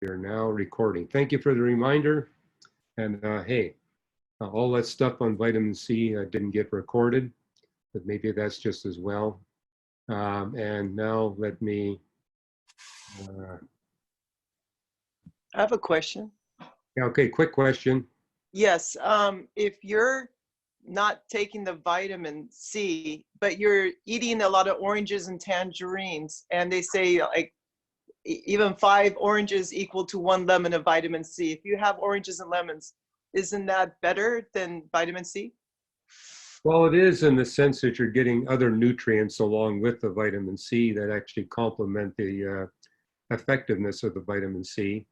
We are now recording. Thank you for the reminder. And hey, all that stuff on vitamin C didn't get recorded, but maybe that's just as well. And now let me, uh, I have a question. yeah, okay, quick question. Yes, if you're not taking the vitamin C, but you're eating a lot of oranges and tangerines, and they say like even 5 oranges equal to 1 lemon of vitamin C. If you have oranges and lemons, isn't that better than vitamin C? Well, it is in the sense that you're getting other nutrients along with the vitamin C that actually complement the effectiveness of the vitamin C.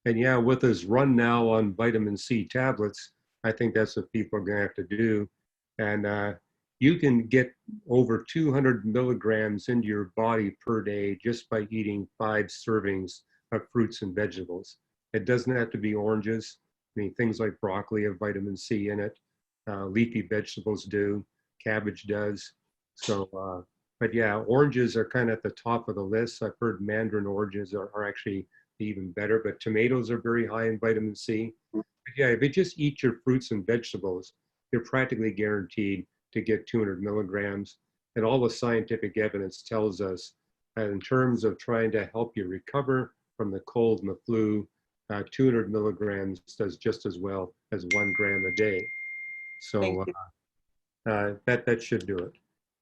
And yeah, with this run now on vitamin C tablets, I think that's what people are going to have to do. And you can get over 200 milligrams into your body per day just by eating 5 servings of fruits and vegetables. It doesn't have to be oranges. I mean, things like broccoli have vitamin C in it. Leafy vegetables do. Cabbage does. So, but yeah, oranges are kind of at the top of the list. I've heard mandarin oranges are actually even better, but tomatoes are very high in vitamin C. But yeah, if you just eat your fruits and vegetables, you're practically guaranteed to get 200 milligrams. And all the scientific evidence tells us that in terms of trying to help you recover from the cold and the flu, 200 milligrams does just as well as 1 gram a day. Thank So you. that should do it.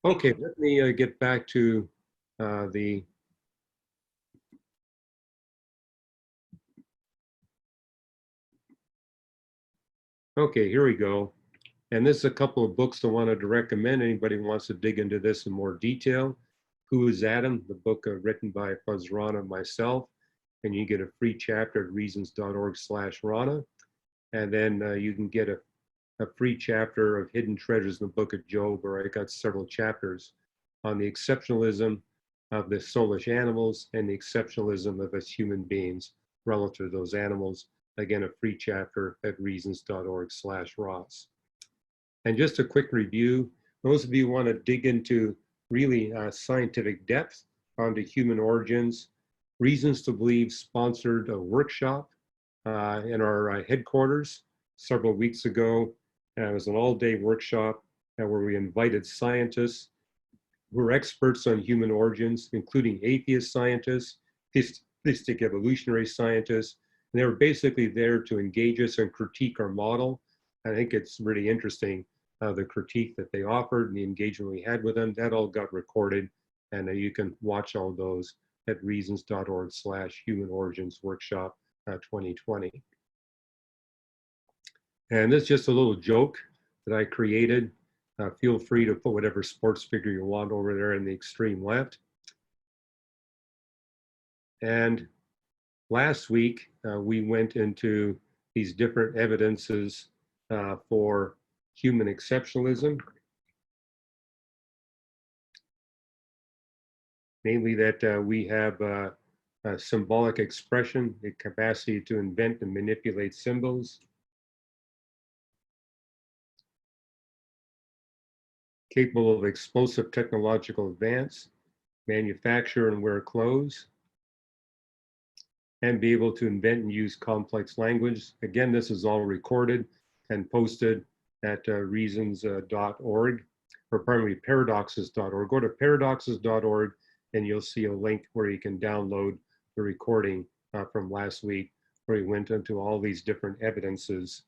Thank Okay, you. let me get back to the. Okay, here we go. And this is a couple of books I wanted to recommend. Anybody who wants to dig into this in more detail. Who is Adam? The book written by Fuz Rana and myself. And you get a free chapter at reasons.org/Rana. And then you can get a free chapter of Hidden Treasures in the Book of Job, where I got several chapters on the exceptionalism of the soulish animals and the exceptionalism of us human beings relative to those animals. Again, a free chapter at reasons.org/Ross. And just a quick review, those of you who want to dig into really scientific depth onto human origins, Reasons to Believe sponsored a workshop in our headquarters several weeks ago. It was an all-day workshop where we invited scientists who are experts on human origins, including atheist scientists, theistic evolutionary scientists, and they were basically there to engage us and critique our model. I think it's really interesting, the critique that they offered and the engagement we had with them. That all got recorded, and you can watch all those at reasons.org/Human Origins Workshop 2020. And this is just a little joke that I created. Feel free to put whatever sports figure you want over there in the extreme left. And last week, we went into these different evidences for human exceptionalism. Namely that we have a symbolic expression, the capacity to invent and manipulate symbols, capable of explosive technological advance, manufacture and wear clothes, and be able to invent and use complex language. Again, this is all recorded and posted at reasons.org, or pardon me, paradoxes.org. Go to paradoxes.org and you'll see a link where you can download the recording from last week, where we went into all these different evidences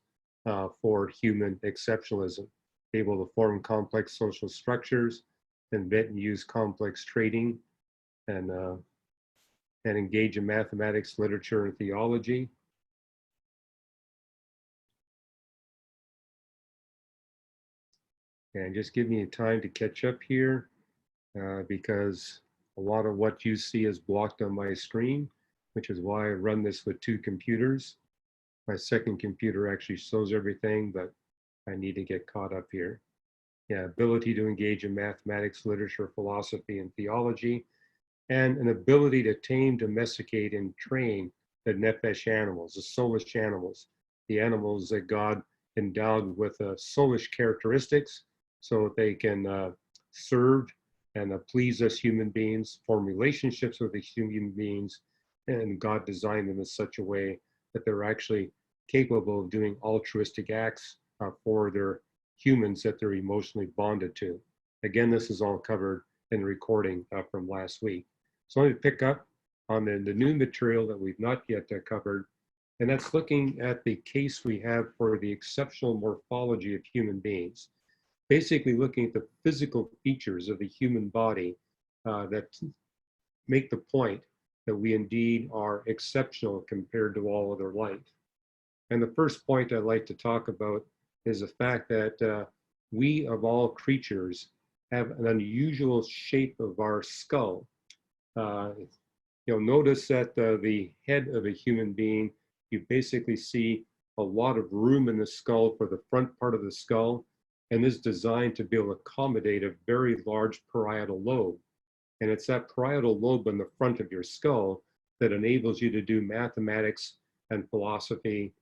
for human exceptionalism, able to form complex social structures, invent and use complex trading, and engage in mathematics, literature, and theology. And just give me time to catch up here because a lot of what you see is blocked on my screen, which is why I run this with 2 computers. My second computer actually shows everything, but I need to get caught up here. Yeah, ability to engage in mathematics, literature, philosophy, and theology, and an ability to tame, domesticate, and train the nephesh animals, the soulish animals, the animals that God endowed with soulish characteristics so that they can serve and please us human beings, form relationships with the human beings, And God designed them in such a way that they're actually capable of doing altruistic acts for their humans that they're emotionally bonded to. Again, this is all covered in the recording from last week. So I'm going to pick up on the new material that we've not yet covered, and that's looking at the case we have for the exceptional morphology of human beings. Basically looking at the physical features of the human body that make the point that we indeed are exceptional compared to all other life. And the first point I'd like to talk about is the fact that we, of all creatures, have an unusual shape of our skull. You'll notice that the head of a human being, you basically see a lot of room in the skull for the front part of the skull, and is designed to be able to accommodate a very large parietal lobe. And it's that parietal lobe in the front of your skull that enables you to do mathematics and philosophy,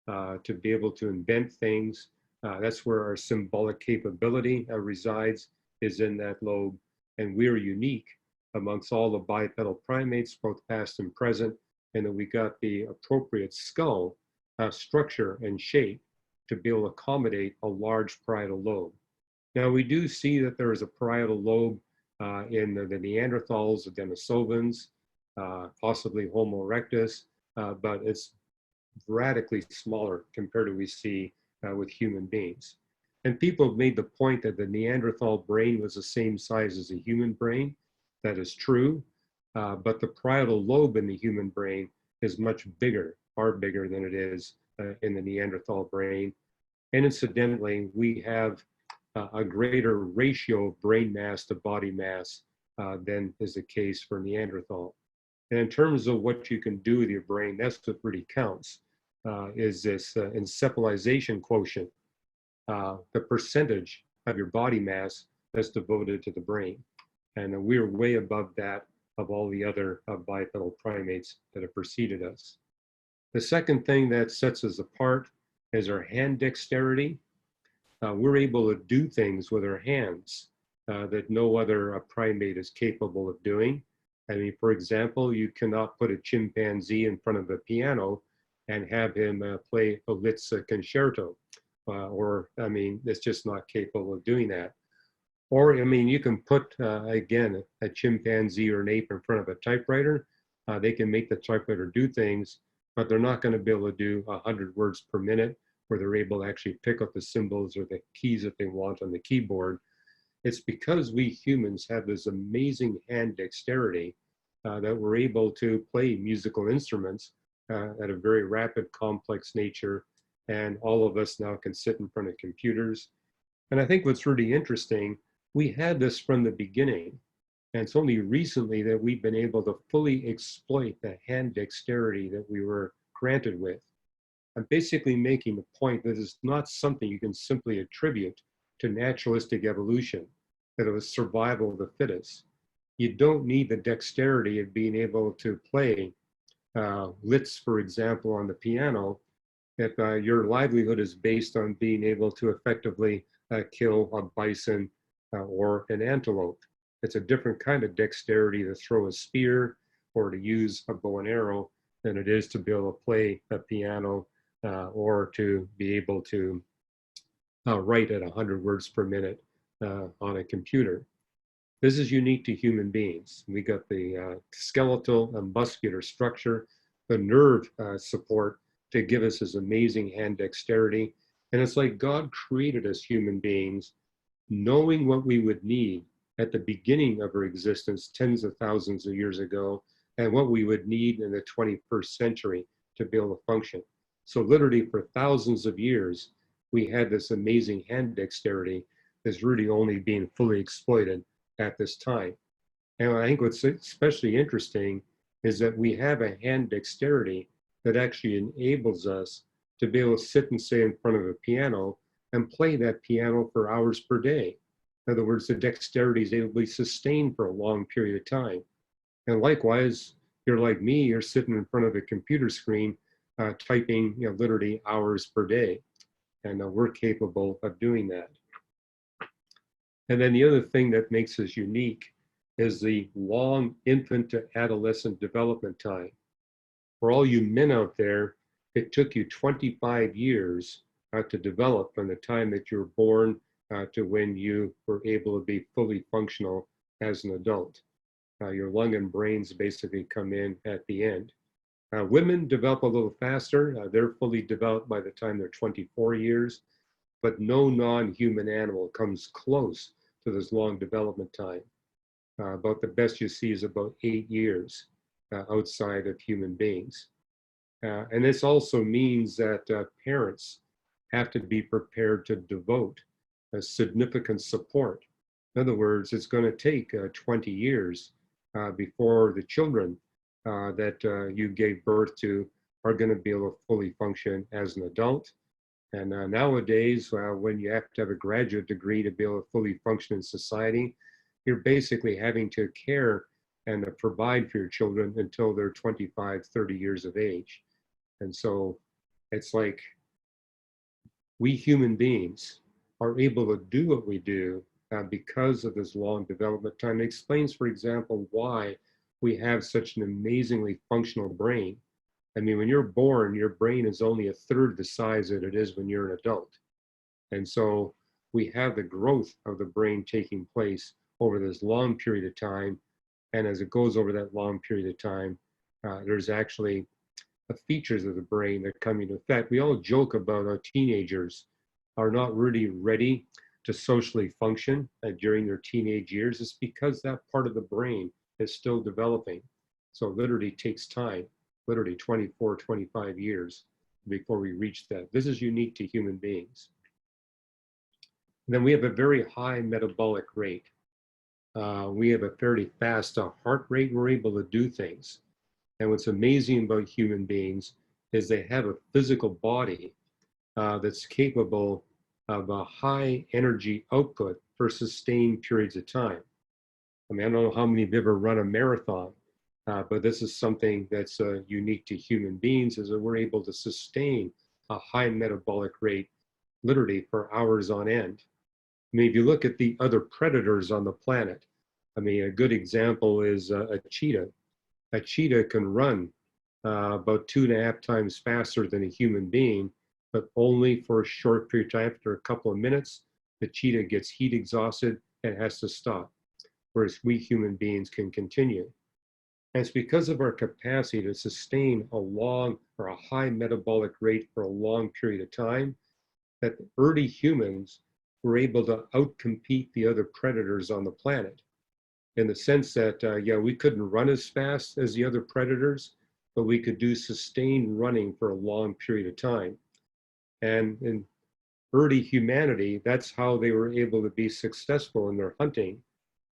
to be able to invent things. That's where our symbolic capability resides, is in that lobe. And we're unique amongst all the bipedal primates, both past and present, and that we got the appropriate skull structure and shape to be able to accommodate a large parietal lobe. Now, we do see that there is a parietal lobe in the Neanderthals, the Denisovans, possibly Homo erectus, but it's radically smaller compared to what we see with human beings. And people have made the point that the Neanderthal brain was the same size as a human brain. That is true, but the parietal lobe in the human brain is much bigger, far bigger than it is in the Neanderthal brain. And incidentally, we have a greater ratio of brain mass to body mass than is the case for Neanderthal. And in terms of what you can do with your brain, that's what really counts, is this encephalization quotient, the percentage of your body mass that's devoted to the brain. And we're way above that of all the other bipedal primates that have preceded us. The second thing that sets us apart is our hand dexterity. We're able to do things with our hands that no other primate is capable of doing. I mean, for example, you cannot put a chimpanzee in front of a piano and have him play a Liszt concerto. I mean, it's just not capable of doing that. Or, I mean, you can put, again, a chimpanzee or an ape in front of a typewriter. They can make the typewriter do things, but they're not going to be able to do 100 words per minute, where they're able to actually pick up the symbols or the keys that they want on the keyboard. It's because we humans have this amazing hand dexterity that we're able to play musical instruments at a very rapid, complex nature. And all of us now can sit in front of computers. And I think what's really interesting, we had this from the beginning. And it's only recently that we've been able to fully exploit the hand dexterity that we were granted with. I'm basically making the point that it's not something you can simply attribute to naturalistic evolution, that it was survival of the fittest. You don't need the dexterity of being able to play Liszt, for example, on the piano, if your livelihood is based on being able to effectively kill a bison or an antelope. It's a different kind of dexterity to throw a spear or to use a bow and arrow than it is to be able to play a piano or to be able to write at 100 words per minute on a computer. This is unique to human beings. We got the skeletal and muscular structure, the nerve support to give us this amazing hand dexterity. And it's like God created us human beings, knowing what we would need at the beginning of our existence tens of thousands of years ago, and what we would need in the 21st century to be able to function. So literally for thousands of years, we had this amazing hand dexterity that's really only being fully exploited at this time. And I think what's especially interesting is that we have a hand dexterity that actually enables us to be able to sit and say in front of a piano and play that piano for hours per day. In other words, the dexterity is able to be sustained for a long period of time. And likewise, you're like me, you're sitting in front of a computer screen typing, literally hours per day. And we're capable of doing that. And then the other thing that makes us unique is the long infant to adolescent development time. For all you men out there, it took you 25 years to develop from the time that you were born to when you were able to be fully functional as an adult. Your lung and brains basically come in at the end. Women develop a little faster. They're fully developed by the time they're 24 years, but no non-human animal comes close to this long development time. About the best you see is about 8 years outside of human beings. And this also means that parents have to be prepared to devote a significant support. In other words, it's going to take 20 years before the children that you gave birth to are going to be able to fully function as an adult. And nowadays, when you have to have a graduate degree to be able to fully function in society, you're basically having to care and provide for your children until they're 25, 30 years of age. And so it's like we human beings are able to do what we do because of this long development time. It explains, for example, why we have such an amazingly functional brain. I mean, when you're born, your brain is only a third the size that it is when you're an adult. And so we have the growth of the brain taking place over this long period of time. And as it goes over that long period of time, there's actually features of the brain that come into effect. We all joke about how teenagers are not really ready to socially function during their teenage years. It's because that part of the brain is still developing. So it literally takes time, literally 24, 25 years before we reach that. This is unique to human beings. And then we have a very high metabolic rate. We have a fairly fast heart rate. We're able to do things. And what's amazing about human beings is they have a physical body that's capable of a high energy output for sustained periods of time. I mean, I don't know how many of you have ever run a marathon, but this is something that's unique to human beings, is that we're able to sustain a high metabolic rate literally for hours on end. I mean, if you look at the other predators on the planet, I mean, a good example is a cheetah. A cheetah can run about 2.5 times faster than a human being, but only for a short period of time. After a couple of minutes, the cheetah gets heat exhausted and has to stop, whereas we human beings can continue. And it's because of our capacity to sustain a long or a high metabolic rate for a long period of time that early humans were able to outcompete the other predators on the planet. In the sense that, yeah, we couldn't run as fast as the other predators, but we could do sustained running for a long period of time. And in early humanity, that's how they were able to be successful in their hunting.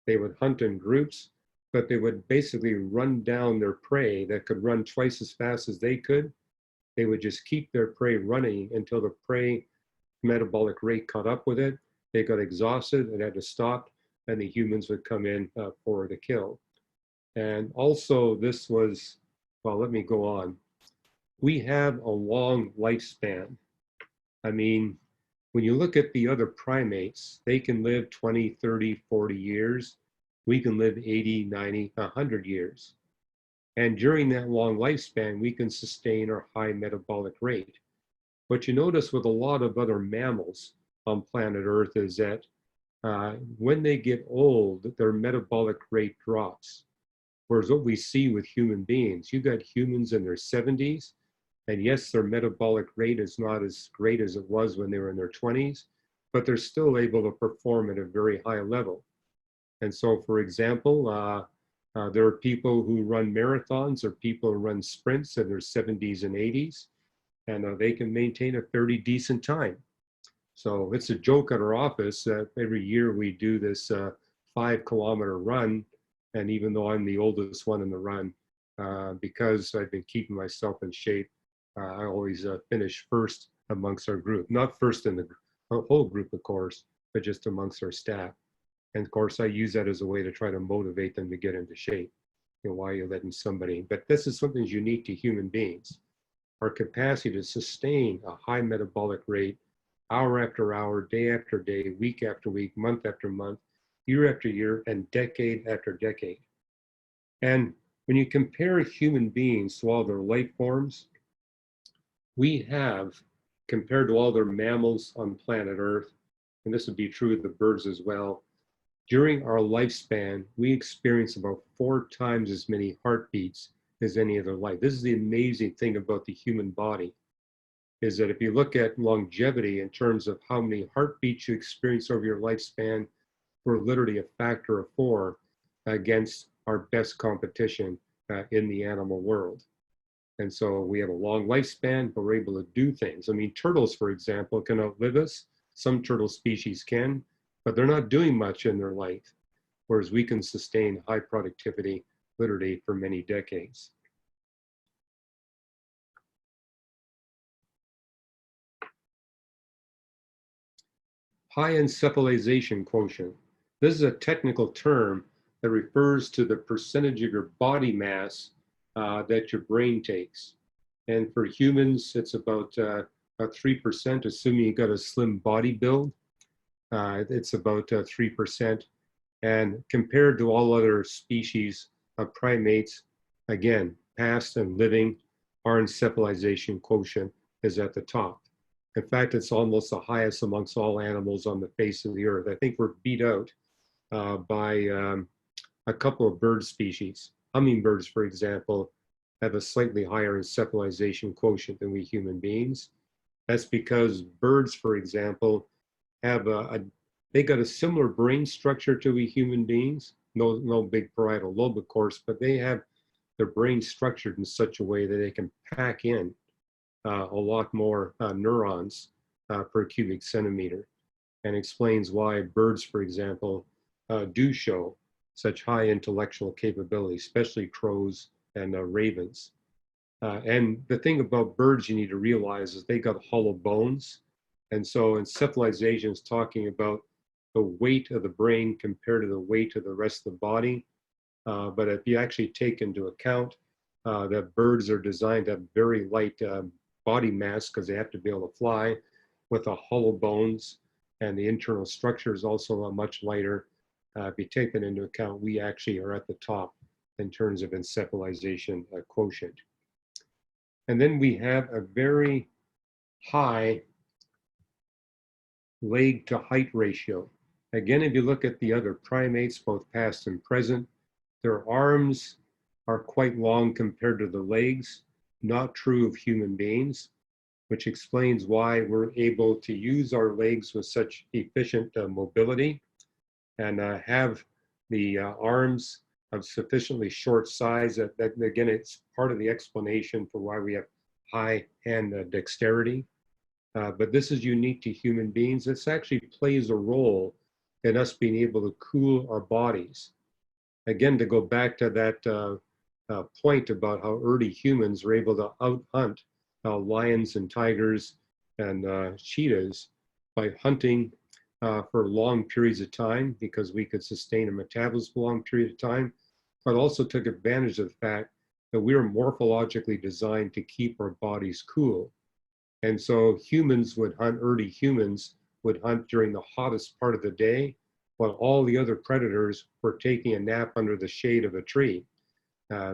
They would hunt in groups, but they would basically run down their prey that could run twice as fast as they could. They would just keep their prey running until the prey metabolic rate caught up with it. They got exhausted and had to stop, and the humans would come in for the kill. And also this was, well, let me go on. We have a long lifespan. I mean, when you look at the other primates, they can live 20, 30, 40 years. We can live 80, 90, 100 years. And during that long lifespan, we can sustain our high metabolic rate. What you notice with a lot of other mammals on planet Earth is that when they get old, their metabolic rate drops. Whereas what we see with human beings, you got humans in their 70s, and yes, their metabolic rate is not as great as it was when they were in their 20s, but they're still able to perform at a very high level. And so, for example, there are people who run marathons or people who run sprints in their 70s and 80s, and they can maintain a fairly decent time. So it's a joke at our office that every year we do this 5-kilometer run. And even though I'm the oldest one in the run, because I've been keeping myself in shape, I always finish first amongst our group. Not first in the whole group, of course, but just amongst our staff. And of course, I use that as a way to try to motivate them to get into shape. You know, why are you letting somebody? But this is something that's unique to human beings. Our capacity to sustain a high metabolic rate, hour after hour, day after day, week after week, month after month, year after year, and decade after decade. And when you compare human beings to all their life forms, we have, compared to all their mammals on planet Earth, and this would be true of the birds as well, during our lifespan, we experience about 4 times as many heartbeats as any other life. This is the amazing thing about the human body, is that if you look at longevity in terms of how many heartbeats you experience over your lifespan, we're literally a factor of 4 against our best competition in the animal world. And so we have a long lifespan, but we're able to do things. I mean, turtles, for example, can outlive us. Some turtle species can, but they're not doing much in their life, whereas we can sustain high productivity literally for many decades. High encephalization quotient. This is a technical term that refers to the percentage of your body mass that your brain takes. And for humans, it's about 3%, assuming you got a slim body build. It's about 3%. And compared to all other species of primates, again, past and living, our encephalization quotient is at the top. In fact, it's almost the highest amongst all animals on the face of the earth. I think we're beat out by a couple of bird species. Hummingbirds, for example, have a slightly higher encephalization quotient than we human beings. That's because birds, for example, have they got a similar brain structure to we human beings. No big parietal lobe, of course, but they have their brain structured in such a way that they can pack in a lot more neurons per cubic centimeter, and explains why birds, for example, do show such high intellectual capability, especially crows and ravens. And the thing about birds you need to realize is they got hollow bones. And so encephalization is talking about the weight of the brain compared to the weight of the rest of the body. But if you actually take into account that birds are designed to have very light body mass because they have to be able to fly with the hollow bones, and the internal structure is also much lighter. If you take that into account, we actually are at the top in terms of encephalization quotient. And then we have a very high leg to height ratio. Again, if you look at the other primates, both past and present, their arms are quite long compared to the legs, not true of human beings, which explains why we're able to use our legs with such efficient mobility and have the arms of sufficiently short size that again, it's part of the explanation for why we have high hand dexterity. But this is unique to human beings. This actually plays a role in us being able to cool our bodies. Again, to go back to that point about how early humans were able to out-hunt lions and tigers and cheetahs by hunting for long periods of time, because we could sustain a metabolism for a long period of time, but also took advantage of the fact that we are morphologically designed to keep our bodies cool. And so early humans would hunt during the hottest part of the day, while all the other predators were taking a nap under the shade of a tree,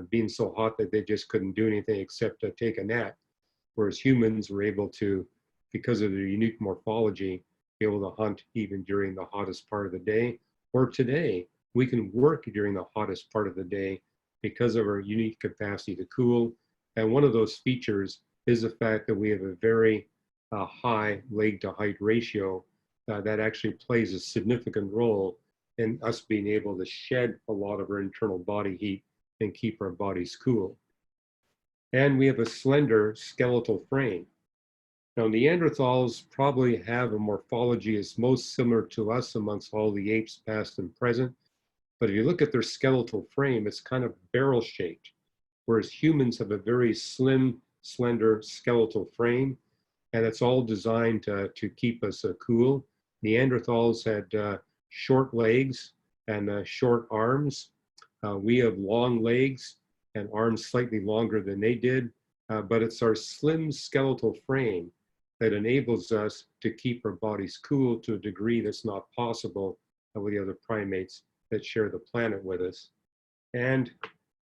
being so hot that they just couldn't do anything except to take a nap. Whereas humans were able to, because of their unique morphology, be able to hunt even during the hottest part of the day. Or today, we can work during the hottest part of the day because of our unique capacity to cool. And one of those features is the fact that we have a very high leg to height ratio that actually plays a significant role in us being able to shed a lot of our internal body heat and keep our bodies cool. And we have a slender skeletal frame. Now, Neanderthals probably have a morphology that's most similar to us amongst all the apes, past and present. But if you look at their skeletal frame, it's kind of barrel-shaped, whereas humans have a very slim, slender skeletal frame, and it's all designed to keep us cool. Neanderthals had short legs and short arms. We have long legs and arms slightly longer than they did, but it's our slim skeletal frame that enables us to keep our bodies cool to a degree that's not possible with the other primates that share the planet with us. And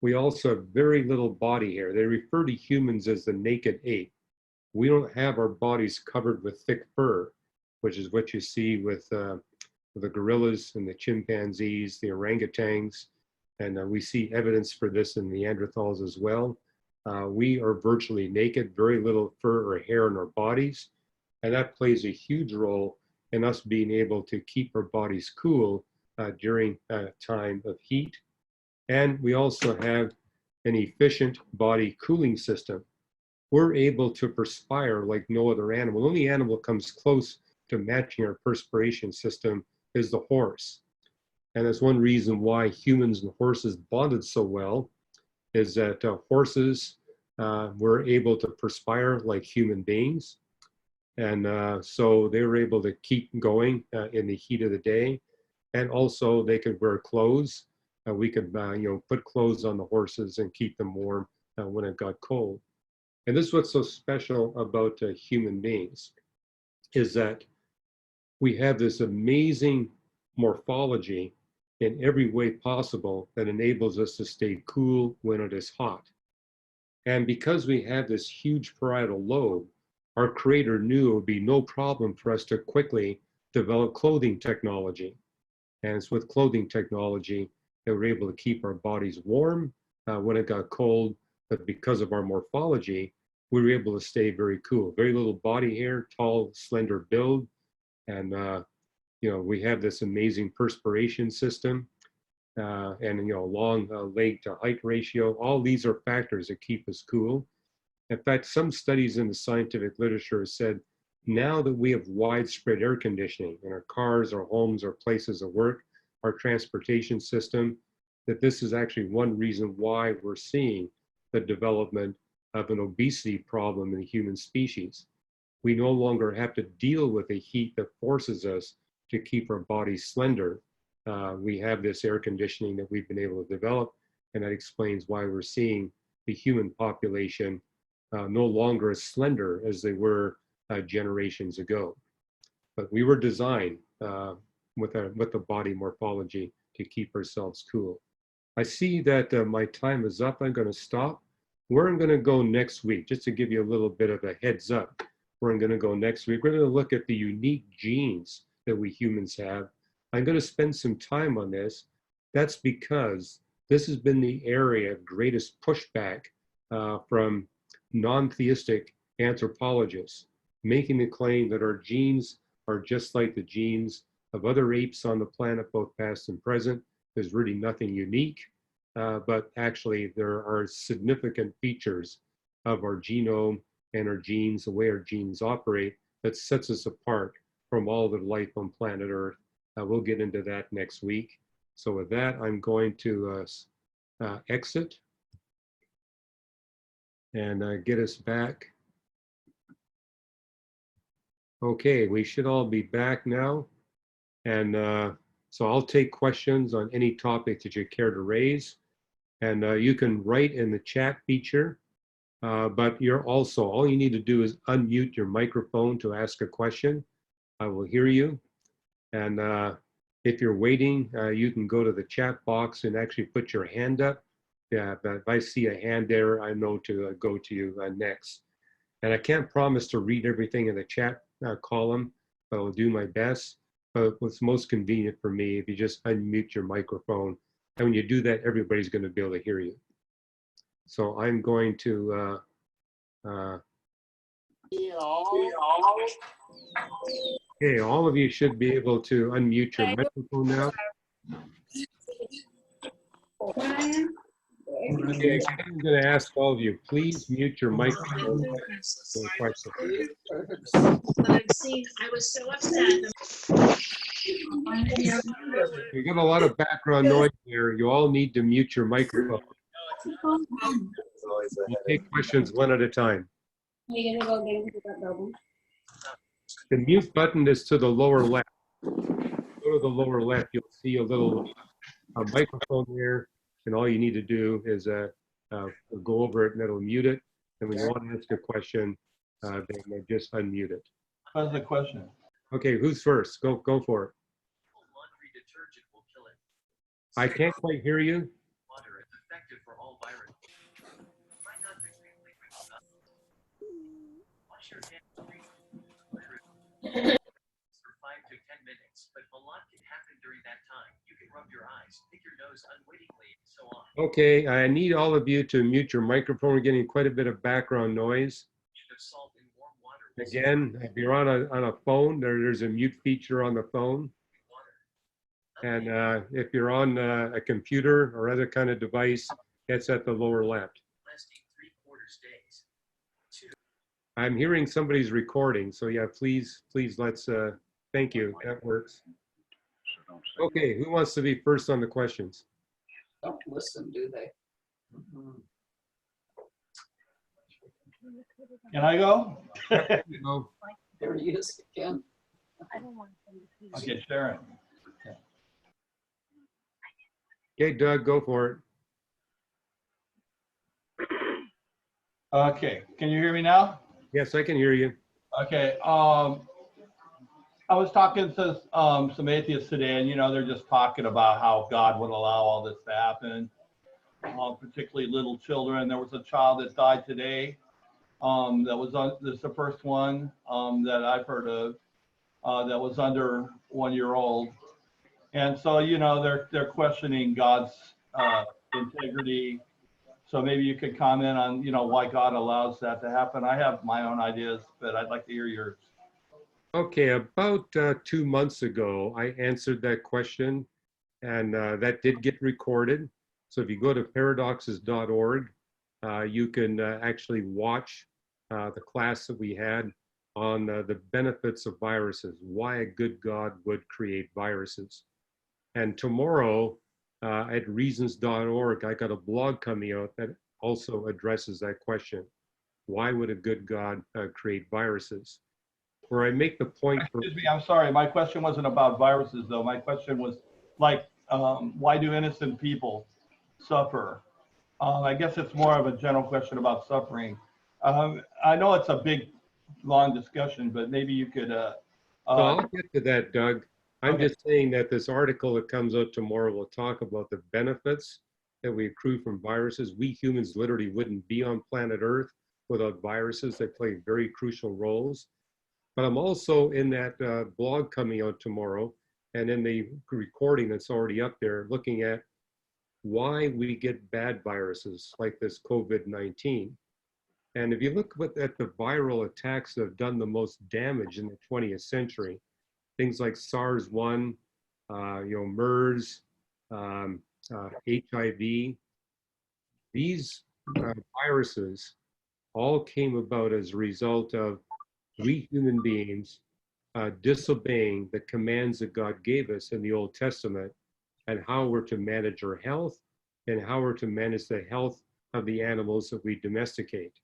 we also have very little body hair. They refer to humans as the naked ape. We don't have our bodies covered with thick fur, which is what you see with the gorillas and the chimpanzees, the orangutans, and we see evidence for this in Neanderthals as well. We are virtually naked, very little fur or hair on our bodies, and that plays a huge role in us being able to keep our bodies cool during a time of heat. And we also have an efficient body cooling system. We're able to perspire like no other animal. The only animal comes close to matching our perspiration system is the horse. And that's one reason why humans and horses bonded so well, is that horses were able to perspire like human beings. And so they were able to keep going in the heat of the day. And also they could wear clothes. We could put clothes on the horses and keep them warm when it got cold. And this is what's so special about human beings, is that we have this amazing morphology in every way possible that enables us to stay cool when it is hot. And because we have this huge parietal lobe, our creator knew it would be no problem for us to quickly develop clothing technology. And it's with clothing technology that we're able to keep our bodies warm when it got cold, but because of our morphology, we were able to stay very cool. Very little body hair, tall, slender build, and we have this amazing perspiration system, and long leg to height ratio. All these are factors that keep us cool. In fact, some studies in the scientific literature have said, now that we have widespread air conditioning in our cars, our homes, our places of work, our transportation system, that this is actually one reason why we're seeing the development of an obesity problem in the human species. We no longer have to deal with the heat that forces us to keep our bodies slender. We have this air conditioning that we've been able to develop, and that explains why we're seeing the human population no longer as slender as they were generations ago. But we were designed with the body morphology to keep ourselves cool. I see that my time is up. I'm going to stop. Where I'm going to go next week, just to give you a little bit of a heads up, where I'm going to go next week, we're going to look at the unique genes that we humans have. I'm going to spend some time on this. That's because this has been the area of greatest pushback from non-theistic anthropologists, making the claim that our genes are just like the genes of other apes on the planet, both past and present. There's really nothing unique, but actually there are significant features of our genome and our genes, the way our genes operate, that sets us apart from all the life on planet Earth. We'll get into that next week. So with that, I'm going to exit and get us back. Okay, we should all be back now. And so I'll take questions on any topic that you care to raise. And you can write in the chat feature, but you're also, all you need to do is unmute your microphone to ask a question. I will hear you. And if you're waiting, you can go to the chat box and actually put your hand up. Yeah, but if I see a hand there, I know to go to you next. And I can't promise to read everything in the chat column, but I'll do my best. But what's most convenient for me, if you just unmute your microphone, and when you do that, everybody's going to be able to hear you. So I'm going to okay, all of you should be able to unmute your microphone now. Okay, I'm going to ask all of you, please mute your microphone. I was so upset. You got a lot of background noise here. You all need to mute your microphone. We'll take questions one at a time. The mute button is to the lower left. Go to the lower left, you'll see a little microphone there, and all you need to do is go over it and it'll mute it. And when you want to ask a question, then just unmute it. How's the question? Okay, who's first? Go for it. I can't quite hear you. Water is effective for all Wash your hands for 5 to 10 minutes, but a lot can happen during that time. You can rub your eyes, pick your nose unwittingly, and so on. Okay, I need all of you to mute your microphone. We're getting quite a bit of background noise. Of salt in warm water will Again, if you're on a phone, there's a mute feature on the phone. And if you're on a computer or other kind of device, it's at the lower left. lasting 3/4 days. I'm hearing somebody's recording, so yeah, please, let's, thank you, that works. Okay, who wants to be first on the questions? Don't listen, do they? Can I go? No. There he is again. Okay, Sharon. Okay, Doug, go for it. Okay, can you hear me now? Yes, I can hear you. Okay, I was talking to some atheists today, and they're just talking about how God would allow all this to happen, particularly little children. There was a child that died today. That was this is the first one that I've heard of that was under 1 year old, and so they're questioning God's integrity. So maybe you could comment on why God allows that to happen. I have my own ideas, but I'd like to hear yours. Okay, about 2 months ago, I answered that question, and that did get recorded. So if you go to paradoxes.org, you can actually watch the class that we had on the benefits of viruses, why a good God would create viruses. And tomorrow at reasons.org, I got a blog coming out that also addresses that question. Why would a good God create viruses? Where I make the point for— Excuse me, I'm sorry. My question wasn't about viruses, though. My question was like, why do innocent people suffer? I guess it's more of a general question about suffering. I know it's a big, long discussion, but maybe you could. So I'll get to that, Doug. I'm Okay. just saying that this article that comes out tomorrow will talk about the benefits that we accrue from viruses. We humans literally wouldn't be on planet Earth without viruses. They play very crucial roles. But I'm also in that blog coming out tomorrow, and in the recording that's already up there, looking at why we get bad viruses like this COVID-19. And if you look at the viral attacks that have done the most damage in the 20th century, things like SARS-1, MERS, HIV, these viruses all came about as a result of we human beings disobeying the commands that God gave us in the Old Testament, and how we're to manage our health and how we're to manage the health of the animals that we domesticate.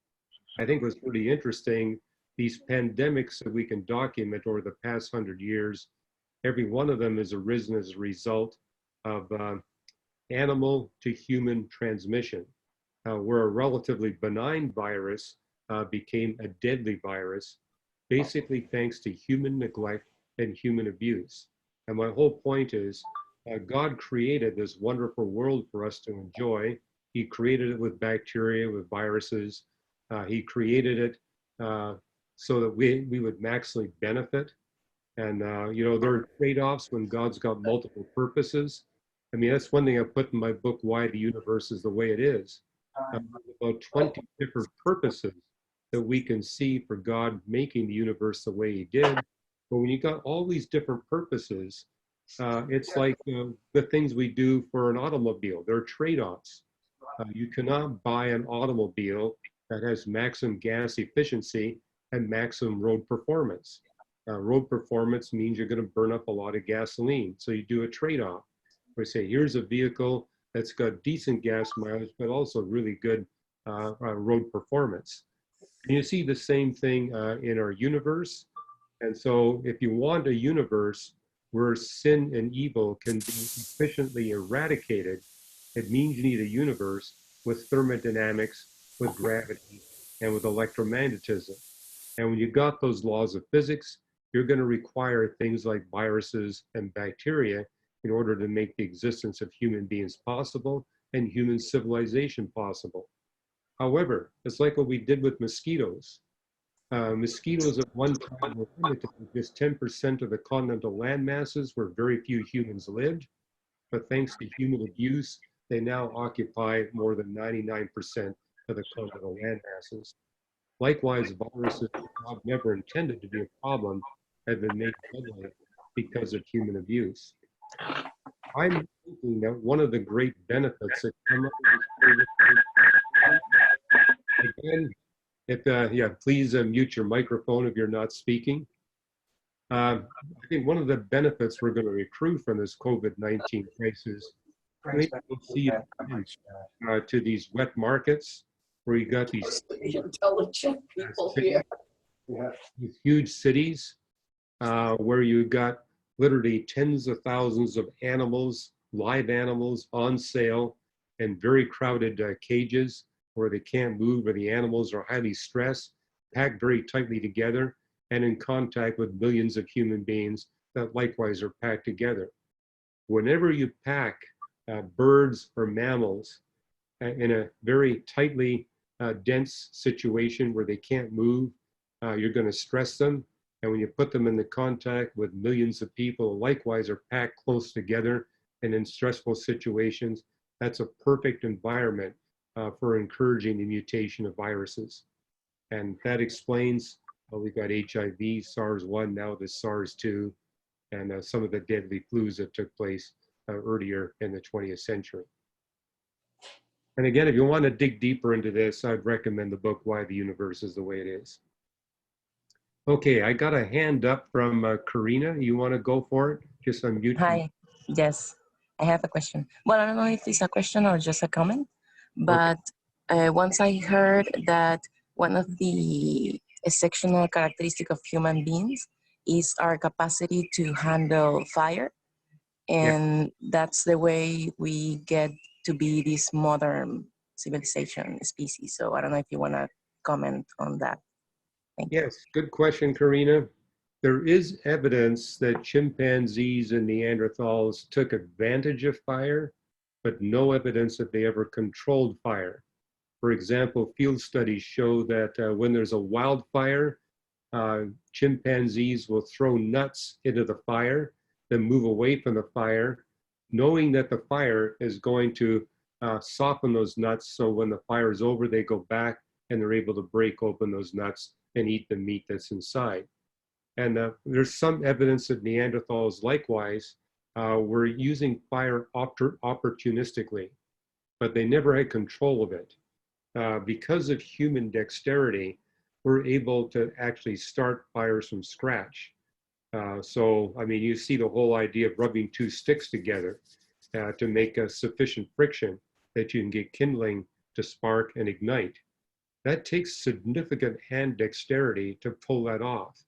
I think what's pretty interesting, these pandemics that we can document over the past 100 years, every one of them has arisen as a result of animal to human transmission, where a relatively benign virus became a deadly virus, basically thanks to human neglect and human abuse. And my whole point is, God created this wonderful world for us to enjoy. He created it with bacteria, with viruses. He created it so that we would maximally benefit. And there are trade-offs when God's got multiple purposes. I mean, that's one thing I put in my book, Why the Universe is the Way It Is. About 20 different purposes that we can see for God making the universe the way he did. But when you got all these different purposes, it's like the things we do for an automobile. There are trade-offs. You cannot buy an automobile that has maximum gas efficiency and maximum road performance. Road performance means you're going to burn up a lot of gasoline. So you do a trade-off. We say, here's a vehicle that's got decent gas mileage, but also really good road performance. And you see the same thing in our universe. And so if you want a universe where sin and evil can be efficiently eradicated, it means you need a universe with thermodynamics, with gravity, and with electromagnetism. And when you got those laws of physics, you're going to require things like viruses and bacteria in order to make the existence of human beings possible and human civilization possible. However, it's like what we did with mosquitoes. Mosquitoes at one time were limited to just 10% of the continental land masses where very few humans lived. But thanks to human abuse, they now occupy more than 99% of the continental land masses. Likewise, viruses that God never intended to be a problem have been made deadly because of human abuse. I'm thinking that one of the great benefits that come up with this, again, yeah, please mute your microphone if you're not speaking. I think one of the benefits we're going to accrue from this COVID-19 crisis, maybe we'll see it to these wet markets where you got these The intelligent people here. these huge cities where you got literally tens of thousands of animals, live animals on sale in very crowded cages where they can't move, where the animals are highly stressed, packed very tightly together, and in contact with millions of human beings that likewise are packed together. Whenever you pack birds or mammals in a very tightly dense situation where they can't move, you're going to stress them. And when you put them into contact with millions of people, likewise are packed close together and in stressful situations, that's a perfect environment for encouraging the mutation of viruses. And that explains we've got HIV, SARS-1, now the SARS-2, and some of the deadly flus that took place earlier in the 20th century. And again, if you want to dig deeper into this, I'd recommend the book, Why the Universe is the Way It Is. Okay, I got a hand up from Karina. You want to go for it? Just unmute. Hi, yes, I have a question. Well, I don't know if it's a question or just a comment, but once I heard that one of the exceptional characteristic of human beings is our capacity to handle fire, and that's the way we get to be this modern civilization species. So I don't know if you want to comment on that. Thank you. Yes, good question, Karina. There is evidence that chimpanzees and Neanderthals took advantage of fire, but no evidence that they ever controlled fire. For example, field studies show that when there's a wildfire, chimpanzees will throw nuts into the fire, then move away from the fire, knowing that the fire is going to soften those nuts. So when the fire is over, they go back and they're able to break open those nuts and eat the meat that's inside. And there's some evidence that Neanderthals likewise were using fire opportunistically, but they never had control of it. Because of human dexterity, we're able to actually start fires from scratch. So, I mean, you see the whole idea of rubbing two sticks together to make a sufficient friction that you can get kindling to spark and ignite. That takes significant hand dexterity to pull that off.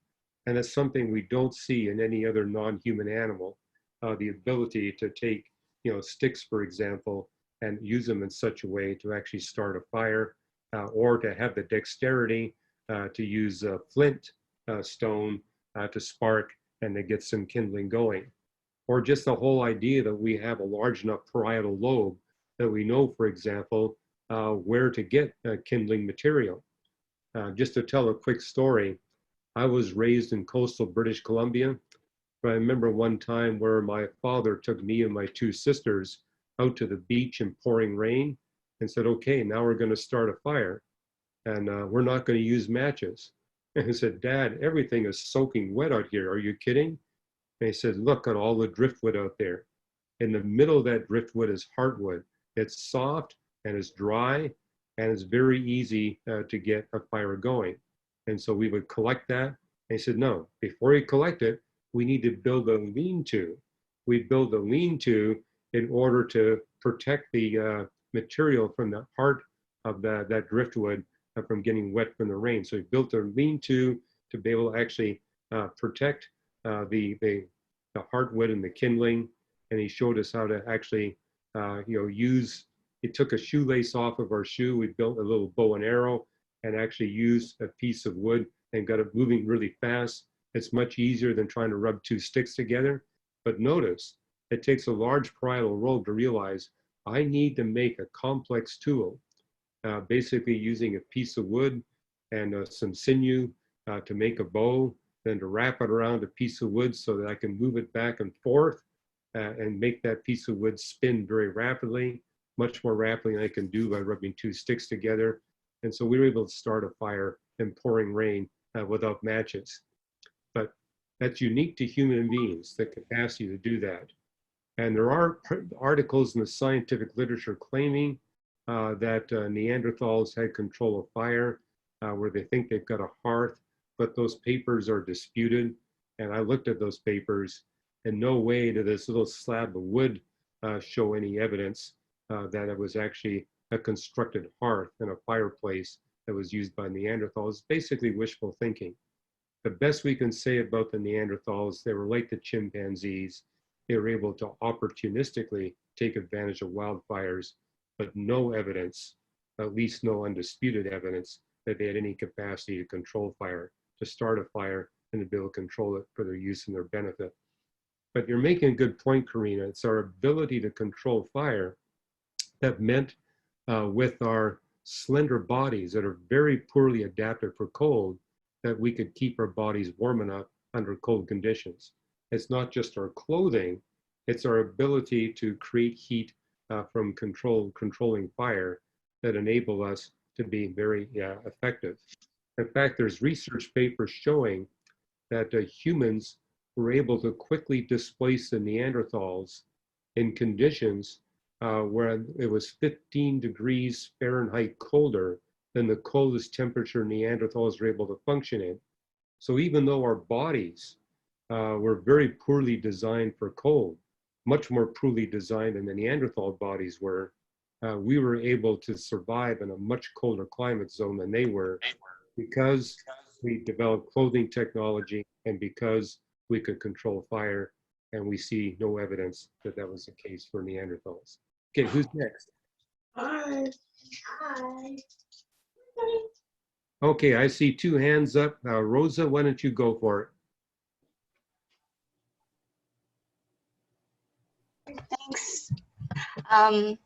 And it's something we don't see in any other non-human animal, the ability to take, sticks, for example, and use them in such a way to actually start a fire, or to have the dexterity to use a flint stone to spark and to get some kindling going. Or just the whole idea that we have a large enough parietal lobe that we know, for example, where to get kindling material. Just to tell a quick story, I was raised in coastal British Columbia. But I remember one time where my father took me and my two sisters out to the beach in pouring rain and said, okay, now we're going to start a fire. And we're not going to use matches. And he said, Dad, everything is soaking wet out here. Are you kidding? And he said, look at all the driftwood out there. In the middle of that driftwood is heartwood. It's soft and it's dry and it's very easy to get a fire going. And so we would collect that. And he said, no, before you collect it, we need to build a lean-to. We build a lean-to in order to protect the material from the heart of that driftwood from getting wet from the rain. So he built a lean-to be able to actually protect the heartwood and the kindling. And he showed us how to actually use, he took a shoelace off of our shoe. We built a little bow and arrow and actually used a piece of wood and got it moving really fast. It's much easier than trying to rub two sticks together. But notice, it takes a large parietal lobe to realize I need to make a complex tool, basically using a piece of wood and some sinew to make a bow, then to wrap it around a piece of wood so that I can move it back and forth and make that piece of wood spin very rapidly, much more rapidly than I can do by rubbing two sticks together. And so we were able to start a fire in pouring rain without matches. But that's unique to human beings, the capacity to do that. And there are articles in the scientific literature claiming that Neanderthals had control of fire, where they think they've got a hearth, but those papers are disputed. And I looked at those papers, and no way did this little slab of wood show any evidence that it was actually a constructed hearth and a fireplace that was used by Neanderthals. It's basically wishful thinking. The best we can say about the Neanderthals, they were like the chimpanzees. They were able to opportunistically take advantage of wildfires, but no evidence, at least no undisputed evidence, that they had any capacity to control fire, to start a fire, and to be able to control it for their use and their benefit. But you're making a good point, Karina. It's our ability to control fire that meant with our slender bodies that are very poorly adapted for cold, that we could keep our bodies warm enough under cold conditions. It's not just our clothing, it's our ability to create heat from controlling fire that enable us to be very effective. In fact, there's research papers showing that humans were able to quickly displace the Neanderthals in conditions where it was 15 degrees Fahrenheit colder than the coldest temperature Neanderthals were able to function in. So even though our bodies were very poorly designed for cold, much more poorly designed than the Neanderthal bodies were, we were able to survive in a much colder climate zone than they were because we developed clothing technology and because we could control fire, and we see no evidence that that was the case for Neanderthals. Okay, who's next? Hi. Hi. Okay, I see two hands up. Rosa, why don't you go for it? Thanks. I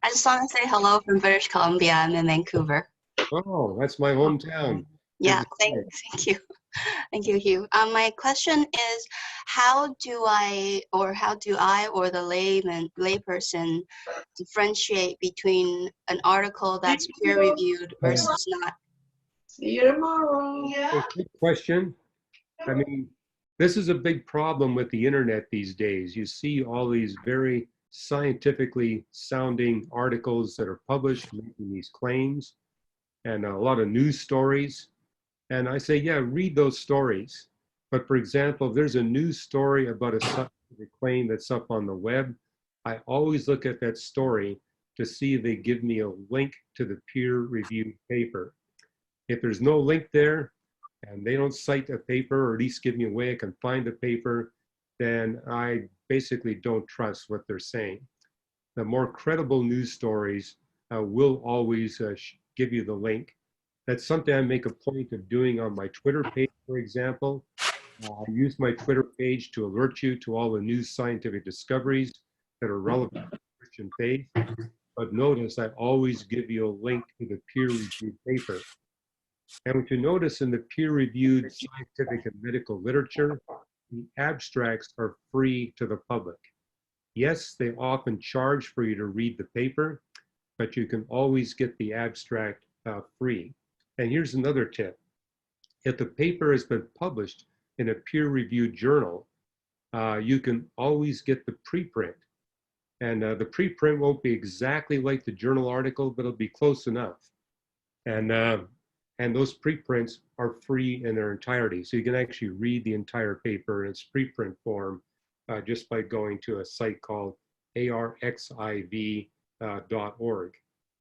just want to say hello from British Columbia. I'm in Vancouver. Oh, that's my hometown. Yeah, thank you. Thank you, Hugh. My question is, how do I or the layperson differentiate between an article that's peer-reviewed versus not? See you tomorrow. Okay, good question. I mean, this is a big problem with the internet these days. You see all these very scientifically sounding articles that are published making these claims and a lot of news stories. And I say, yeah, read those stories. But for example, if there's a news story about a scientific claim that's up on the web, I always look at that story to see if they give me a link to the peer-reviewed paper. If there's no link there, and they don't cite a paper, or at least give me a way I can find the paper, then I basically don't trust what they're saying. The more credible news stories will always give you the link. That's something I make a point of doing on my Twitter page, for example. I use my Twitter page to alert you to all the new scientific discoveries that are relevant to Christian faith. But notice I always give you a link to the peer-reviewed paper. And what you notice in the peer-reviewed scientific and medical literature, the abstracts are free to the public. Yes, they often charge for you to read the paper, but you can always get the abstract free. And here's another tip. If the paper has been published in a peer-reviewed journal, you can always get the preprint. And the preprint won't be exactly like the journal article, but it'll be close enough. And those preprints are free in their entirety. So you can actually read the entire paper in its preprint form just by going to a site called arxiv.org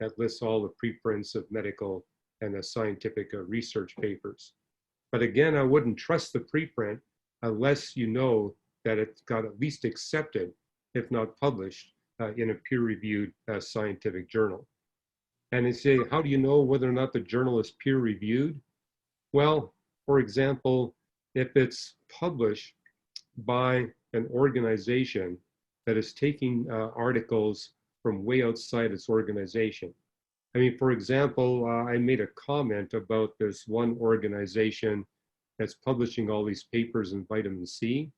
that lists all the preprints of medical and the scientific research papers. But again, I wouldn't trust the preprint unless you know that it got at least accepted, if not published, in a peer-reviewed scientific journal. And they say, how do you know whether or not the journal is peer-reviewed? Well, for example, if it's published by an organization that is taking articles from way outside its organization. I mean, for example, I made a comment about this one organization that's publishing all these papers in vitamin C.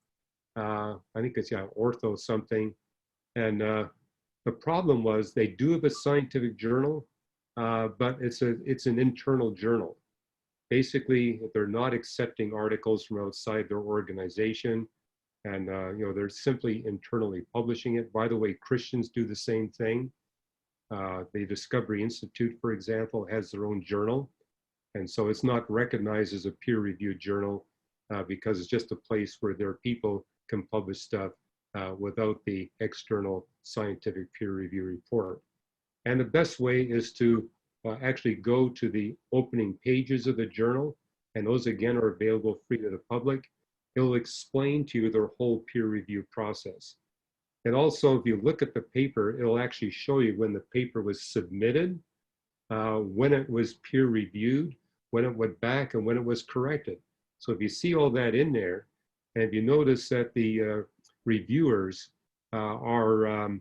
I think it's Ortho something. And the problem was they do have a scientific journal, but it's an internal journal. Basically, they're not accepting articles from outside their organization, and they're simply internally publishing it. By the way, Christians do the same thing. The Discovery Institute, for example, has their own journal, and so it's not recognized as a peer-reviewed journal because it's just a place where their people can publish stuff without the external scientific peer review report. And the best way is to actually go to the opening pages of the journal, and those again are available free to the public. It'll explain to you their whole peer review process. And also, if you look at the paper, it'll actually show you when the paper was submitted, when it was peer reviewed, when it went back, and when it was corrected. So if you see all that in there, and if you notice that the reviewers are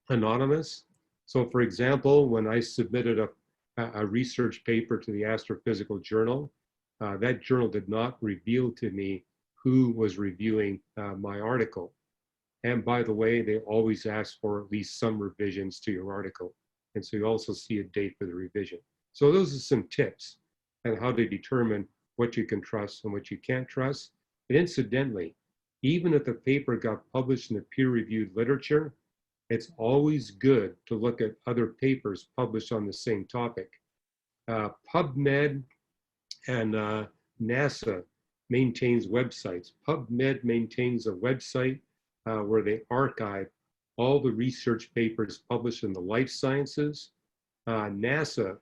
anonymous. So for example, when I submitted a research paper to the Astrophysical Journal, that journal did not reveal to me who was reviewing my article. And by the way, they always ask for at least some revisions to your article. And so you also see a date for the revision. So those are some tips on how to determine what you can trust and what you can't trust. And incidentally, even if the paper got published in the peer-reviewed literature, it's always good to look at other papers published on the same topic. PubMed and NASA maintains websites. PubMed maintains a website where they archive all the research papers published in the life sciences. NASA,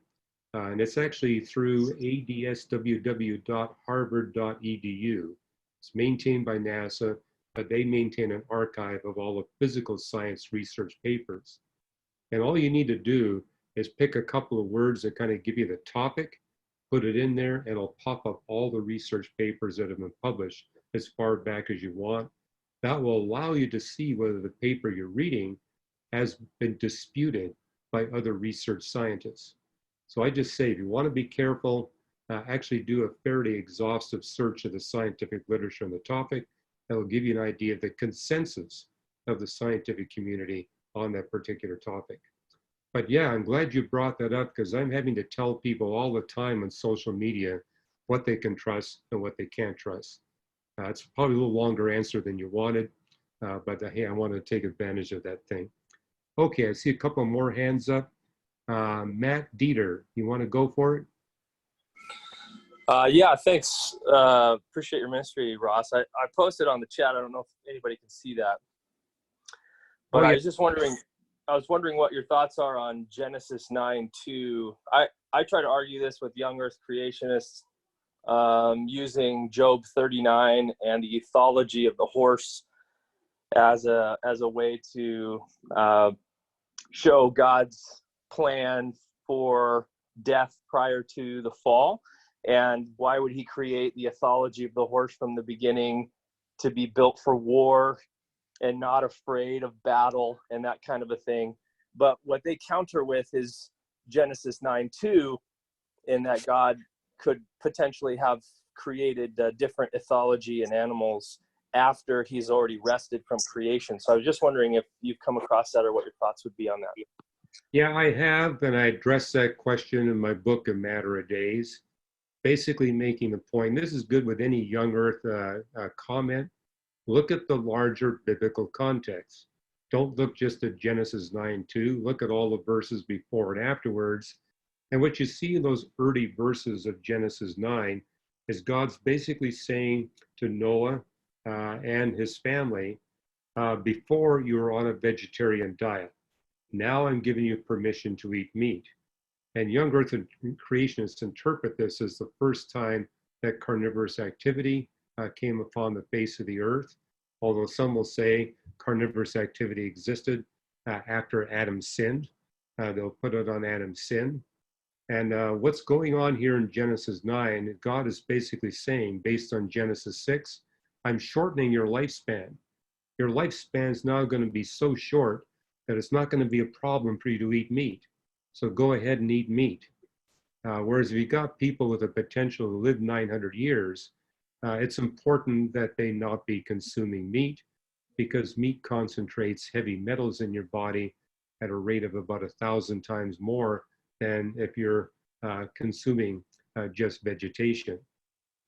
and it's actually through adsww.harvard.edu. It's maintained by NASA, but they maintain an archive of all the physical science research papers. And all you need to do is pick a couple of words that kind of give you the topic, put it in there, and it'll pop up all the research papers that have been published as far back as you want. That will allow you to see whether the paper you're reading has been disputed by other research scientists. So I just say, if you want to be careful, actually do a fairly exhaustive search of the scientific literature on the topic. That will give you an idea of the consensus of the scientific community on that particular topic. But yeah, I'm glad you brought that up because I'm having to tell people all the time on social media what they can trust and what they can't trust. It's probably a little longer answer than you wanted, but hey, I want to take advantage of that thing. Okay, I see a couple more hands up. Matt Dieter, you want to go for it? Yeah, thanks. Appreciate your ministry, Ross. I posted on the chat. I don't know if anybody can see that. But I was just wondering, what your thoughts are on Genesis 9:2. I try to argue this with young earth creationists using Job 39 and the ethology of the horse as a way to show God's plan for death prior to the fall. And why would he create the ethology of the horse from the beginning to be built for war and not afraid of battle and that kind of a thing? But what they counter with is Genesis 9:2, in that God could potentially have created different ethology in animals after he's already rested from creation. So I was just wondering if you've come across that or what your thoughts would be on that. Yeah, I have, and I addressed that question in my book, A Matter of Days, basically making the point, this is good with any young earth comment, look at the larger biblical context. Don't look just at Genesis 9:2, look at all the verses before and afterwards. And what you see in those early verses of Genesis 9 is God's basically saying to Noah and his family, before you were on a vegetarian diet, now I'm giving you permission to eat meat. And young earth creationists interpret this as the first time that carnivorous activity came upon the face of the earth, although some will say carnivorous activity existed after Adam sinned. They'll put it on Adam's sin. And what's going on here in Genesis 9, God is basically saying, based on Genesis 6, I'm shortening your lifespan. Your lifespan is now going to be so short that it's not going to be a problem for you to eat meat. So go ahead and eat meat. Whereas if you got people with the potential to live 900 years, it's important that they not be consuming meat because meat concentrates heavy metals in your body at a rate of about 1,000 times more than if you're consuming just vegetation.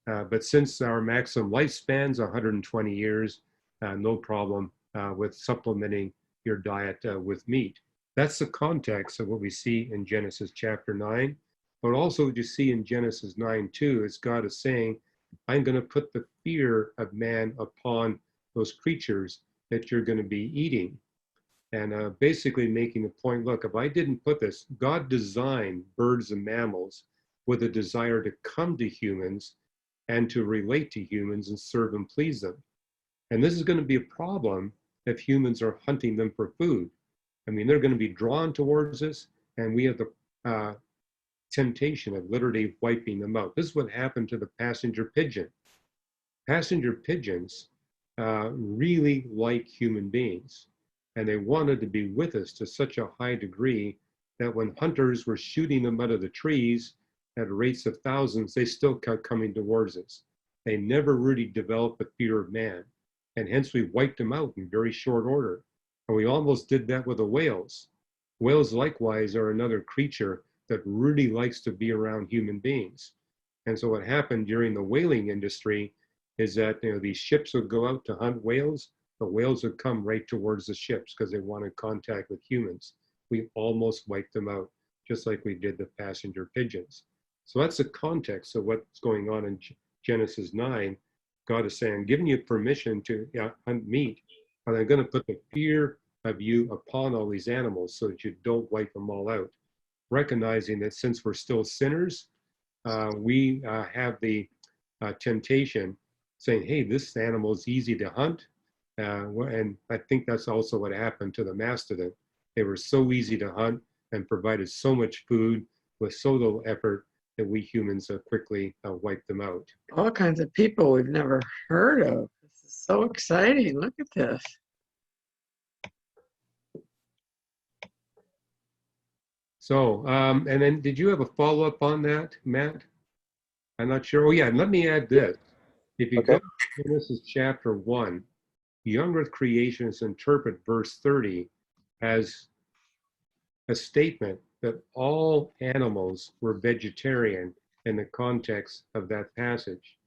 But since our maximum lifespan's 120 years, no problem with supplementing your diet with meat. That's the context of what we see in Genesis chapter 9. But also what you see in Genesis 9:2 is God is saying, I'm going to put the fear of man upon those creatures that you're going to be eating. And basically making the point, look, if I didn't put this, God designed birds and mammals with a desire to come to humans and to relate to humans and serve and please them. And this is going to be a problem if humans are hunting them for food. I mean, they're going to be drawn towards us, and we have the temptation of literally wiping them out. This is what happened to the passenger pigeon. Passenger pigeons really like human beings, and they wanted to be with us to such a high degree that when hunters were shooting them out of the trees at rates of thousands, they still kept coming towards us. They never really developed a fear of man, and hence we wiped them out in very short order. And we almost did that with the whales. Whales likewise are another creature that really likes to be around human beings. And so what happened during the whaling industry is that these ships would go out to hunt whales. The whales would come right towards the ships because they wanted contact with humans. We almost wiped them out, just like we did the passenger pigeons. So that's the context of what's going on in Genesis 9. God is saying, I'm giving you permission to hunt meat, but I'm going to put the fear of you upon all these animals so that you don't wipe them all out. Recognizing that since we're still sinners, we have the temptation saying, hey, this animal is easy to hunt. And I think that's also what happened to the mastodon. They were so easy to hunt and provided so much food with so little effort that we humans quickly wiped them out. All kinds of people we've never heard of. This is so exciting. Look at this. So, and then did you have a follow-up on that, Matt? I'm not sure. Oh yeah, let me add this. If you go to Genesis chapter 1, Young Earth Creationists interpret verse 30 as a statement that all animals were vegetarian in the context of that passage.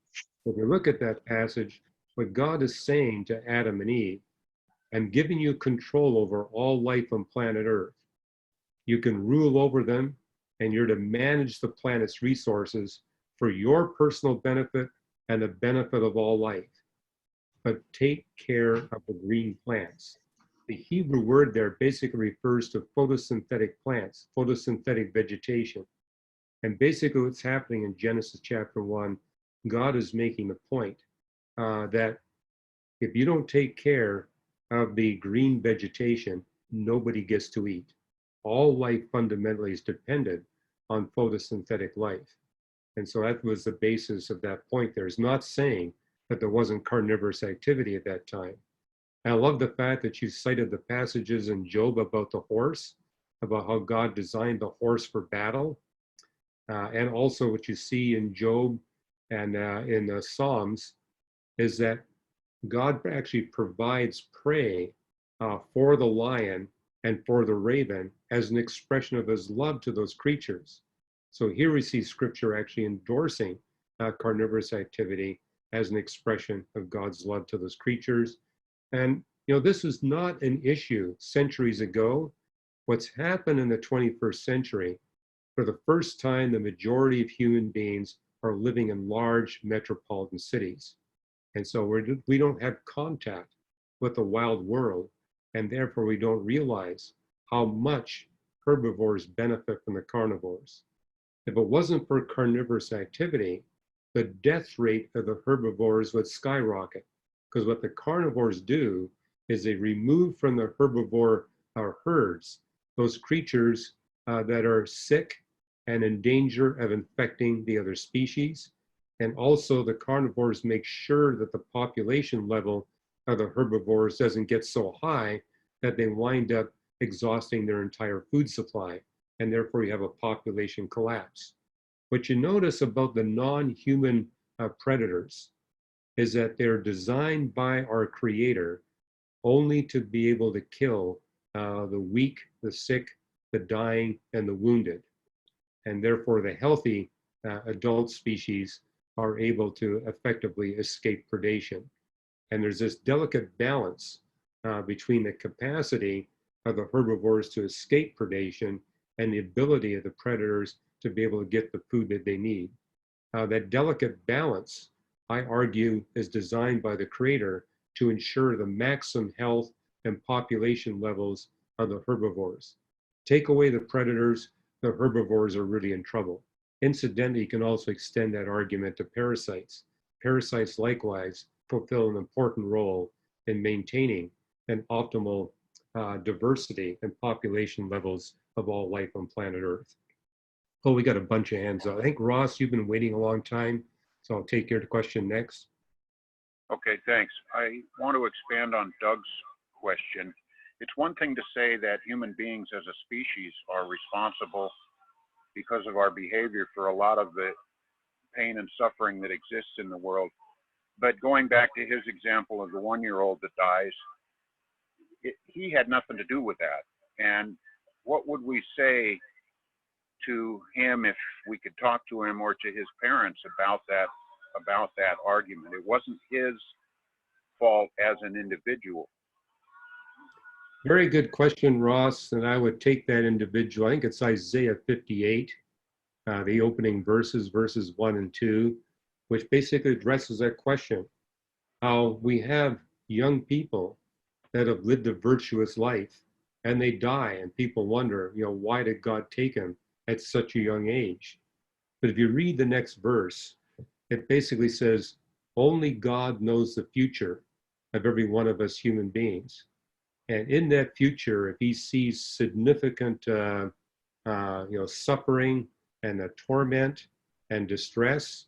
If you look at that passage, what God is saying to Adam and Eve, I'm giving you control over all life on planet Earth. You can rule over them, and you're to manage the planet's resources for your personal benefit and the benefit of all life. But take care of the green plants. The Hebrew word there basically refers to photosynthetic plants, photosynthetic vegetation. And basically what's happening in Genesis chapter 1, God is making the point that if you don't take care of the green vegetation, nobody gets to eat. All life fundamentally is dependent on photosynthetic life. And so that was the basis of that point there. It's not saying that there wasn't carnivorous activity at that time. And I love the fact that you cited the passages in Job about the horse, about how God designed the horse for battle. And also what you see in Job and in the Psalms is that God actually provides prey for the lion and for the raven as an expression of his love to those creatures. So here we see scripture actually endorsing carnivorous activity as an expression of God's love to those creatures. And this is not an issue centuries ago. What's happened in the 21st century, for the first time, the majority of human beings are living in large metropolitan cities. And so we don't have contact with the wild world, and therefore we don't realize how much herbivores benefit from the carnivores. If it wasn't for carnivorous activity, the death rate of the herbivores would skyrocket, because what the carnivores do is they remove from the herbivore herds those creatures that are sick and in danger of infecting the other species. And also the carnivores make sure that the population level of the herbivores doesn't get so high that they wind up exhausting their entire food supply, and therefore you have a population collapse. What you notice about the non-human predators is that they're designed by our Creator only to be able to kill the weak, the sick, the dying, and the wounded. And therefore, the healthy adult species are able to effectively escape predation. And there's this delicate balance between the capacity of the herbivores to escape predation and the ability of the predators to be able to get the food that they need. That delicate balance, I argue, is designed by the Creator to ensure the maximum health and population levels of the herbivores. Take away the predators, the herbivores are really in trouble. Incidentally, you can also extend that argument to parasites. Parasites likewise fulfill an important role in maintaining an optimal diversity and population levels of all life on planet Earth. Oh, we got a bunch of hands up. I think, Ross, you've been waiting a long time, so I'll take your question next. Okay, thanks. I want to expand on Doug's question. It's one thing to say that human beings as a species are responsible because of our behavior for a lot of the pain and suffering that exists in the world. But going back to his example of the 1-year-old that dies, he had nothing to do with that. And what would we say to him if we could talk to him, or to his parents about that argument? It wasn't his fault as an individual. Very good question, Ross. And I would take that individual. I think it's Isaiah 58, the opening verses 1 and 2, which basically addresses that question. How we have young people that have lived a virtuous life and they die, and people wonder, why did God take him at such a young age? But if you read the next verse, it basically says, only God knows the future of every one of us human beings. And in that future, if he sees significant suffering and torment and distress,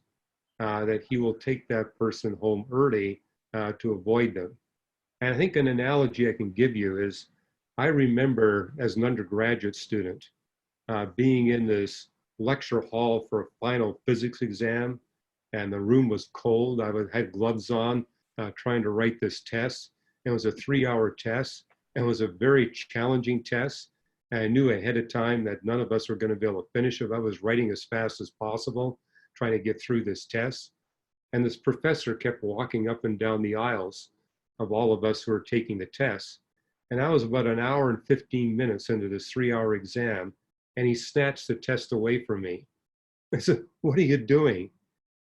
that he will take that person home early to avoid them. And I think an analogy I can give you is, I remember as an undergraduate student being in this lecture hall for a final physics exam, and the room was cold. I had gloves on trying to write this test. It was a 3-hour test. It was a very challenging test. And I knew ahead of time that none of us were going to be able to finish it. I was writing as fast as possible, trying to get through this test. And this professor kept walking up and down the aisles of all of us who were taking the test. And I was about an hour and 15 minutes into this 3-hour exam, and he snatched the test away from me. I said, "What are you doing?"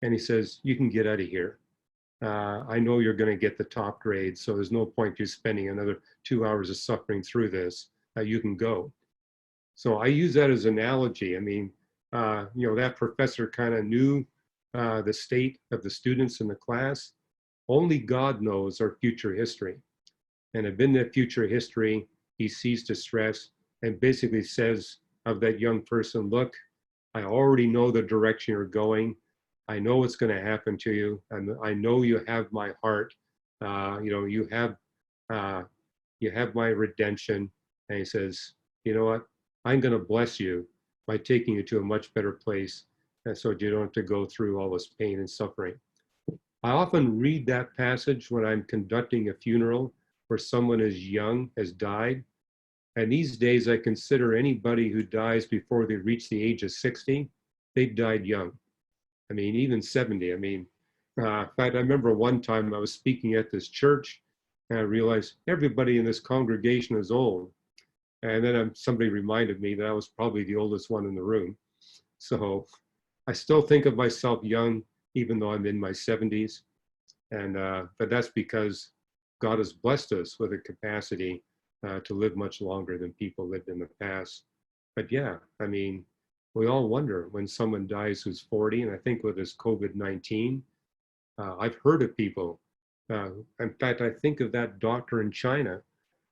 And he says, "You can get out of here. I know you're going to get the top grade, so there's no point you spending another 2 hours of suffering through this. You can go." So I use that as an analogy. I mean, that professor kind of knew the state of the students in the class. Only God knows our future history. And if in that future history, he sees distress and basically says of that young person, "Look, I already know the direction you're going. I know what's going to happen to you, and I know you have my heart. You have my redemption." And he says, "You know what? I'm going to bless you by taking you to a much better place, and so you don't have to go through all this pain and suffering." I often read that passage when I'm conducting a funeral where someone as young has died. And these days, I consider anybody who dies before they reach the age of 60, they've died young. I mean, even 70. I mean, in fact, I remember one time I was speaking at this church, and I realized everybody in this congregation is old. And then somebody reminded me that I was probably the oldest one in the room. So I still think of myself young, even though I'm in my 70s. And but that's because God has blessed us with a capacity to live much longer than people lived in the past. But yeah, I mean, we all wonder when someone dies who's 40, and I think with this COVID-19, I've heard of people. In fact, I think of that doctor in China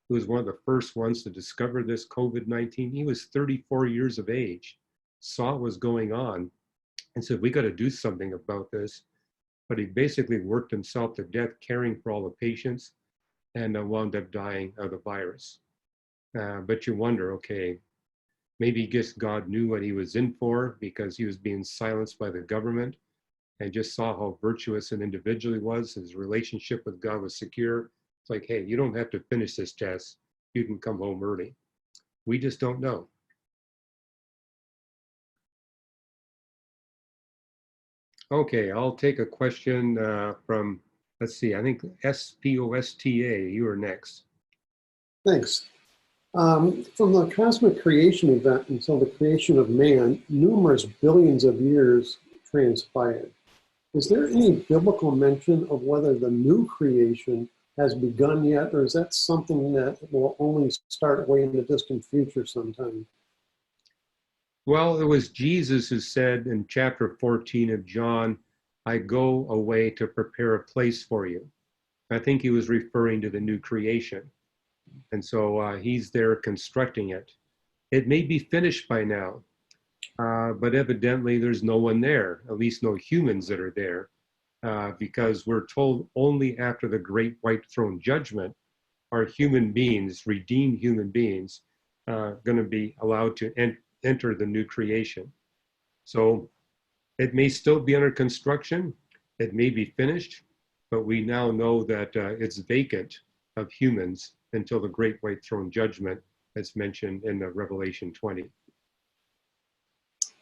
who was one of the first ones to discover this COVID-19. He was 34 years of age, saw what was going on, and said, "We got to do something about this." But he basically worked himself to death caring for all the patients, and wound up dying of the virus. But you wonder, okay, maybe just God knew what he was in for because he was being silenced by the government. and just saw how virtuous an individual he was. His relationship with God was secure. It's like, hey, you don't have to finish this test. You can come home early. We just don't know. Okay, I'll take a question from, let's see, I think SPOSTA, you are next. Thanks. From the cosmic creation event until the creation of man, numerous billions of years transpired. Is there any biblical mention of whether the new creation has begun yet, or is that something that will only start way in the distant future sometime? Well, it was Jesus who said in chapter 14 of John, I go away to prepare a place for you. I think he was referring to the new creation. And so he's there constructing it. It may be finished by now, but evidently there's no one there, at least no humans that are there, because we're told only after the great white throne judgment are human beings, redeemed human beings, going to be allowed to enter the new creation. So it may still be under construction, it may be finished, but we now know that it's vacant of humans until the great white throne judgment that's mentioned in the Revelation 20.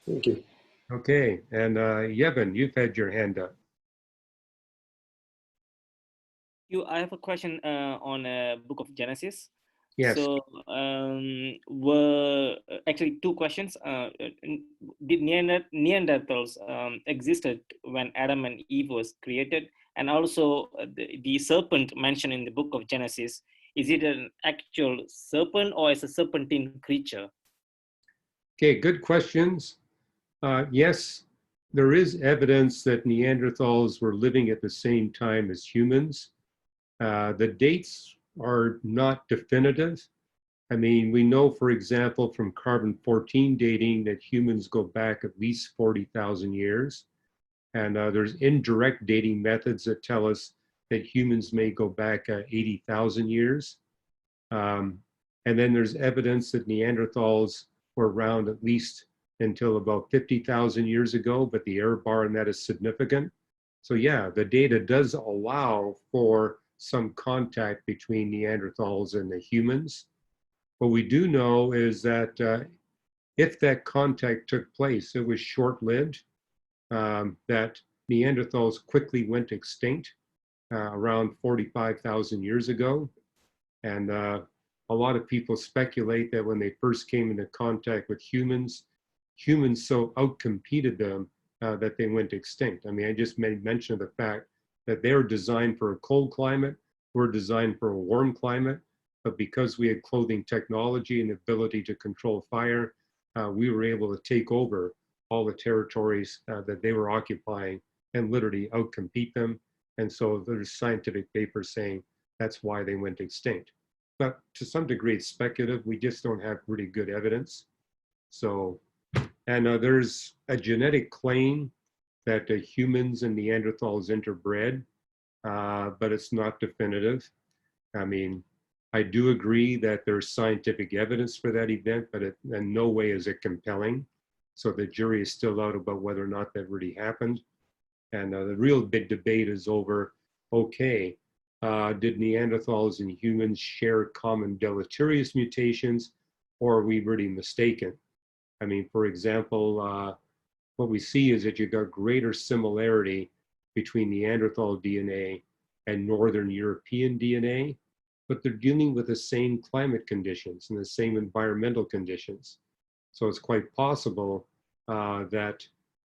Thank you. Okay, and Yevon, you've had your hand up. I have a question on Book of Genesis. Yes. So were actually two questions. Did Neanderthals existed when Adam and Eve was created? And also the serpent mentioned in the Book of Genesis, is it an actual serpent or is a serpentine creature? Okay, good questions. Yes, there is evidence that Neanderthals were living at the same time as humans. The dates are not definitive. I mean, we know, for example, from carbon-14 dating that humans go back at least 40,000 years. And there's indirect dating methods that tell us that humans may go back 80,000 years. And then there's evidence that Neanderthals were around at least until about 50,000 years ago, but the error bar in that is significant. So yeah, the data does allow for some contact between Neanderthals and the humans. What we do know is that if that contact took place, it was short-lived, that Neanderthals quickly went extinct around 45,000 years ago. And a lot of people speculate that when they first came into contact with humans, humans so outcompeted them that they went extinct. I mean, I just made mention of the fact that they were designed for a cold climate, we're designed for a warm climate, but because we had clothing technology and the ability to control fire, we were able to take over all the territories that they were occupying and literally outcompete them. And so there's scientific papers saying that's why they went extinct. But to some degree, it's speculative. We just don't have really good evidence. So, and there's a genetic claim that humans and Neanderthals interbred, but it's not definitive. I mean, I do agree that there's scientific evidence for that event, but in no way is it compelling. So the jury is still out about whether or not that really happened. And the real big debate is over, okay, did Neanderthals and humans share common deleterious mutations, or are we really mistaken? I mean, for example, what we see is that you've got greater similarity between Neanderthal DNA and Northern European DNA, but they're dealing with the same climate conditions and the same environmental conditions. So it's quite possible that,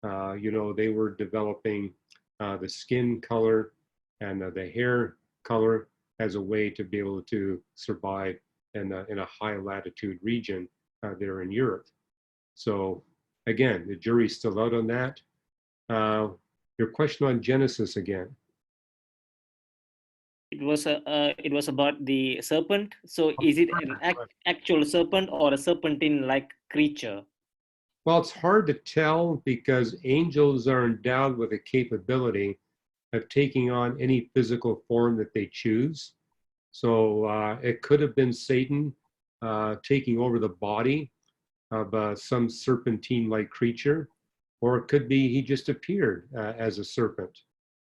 you know, they were developing the skin color and the hair color as a way to be able to survive in a high latitude region there in Europe. So again, the jury's still out on that. Your question on Genesis again. It was about the serpent. So is it an actual serpent or a serpentine-like creature? Well, it's hard to tell because angels are endowed with a capability of taking on any physical form that they choose. So it could have been Satan taking over the body of some serpentine-like creature. or it could be he just appeared as a serpent.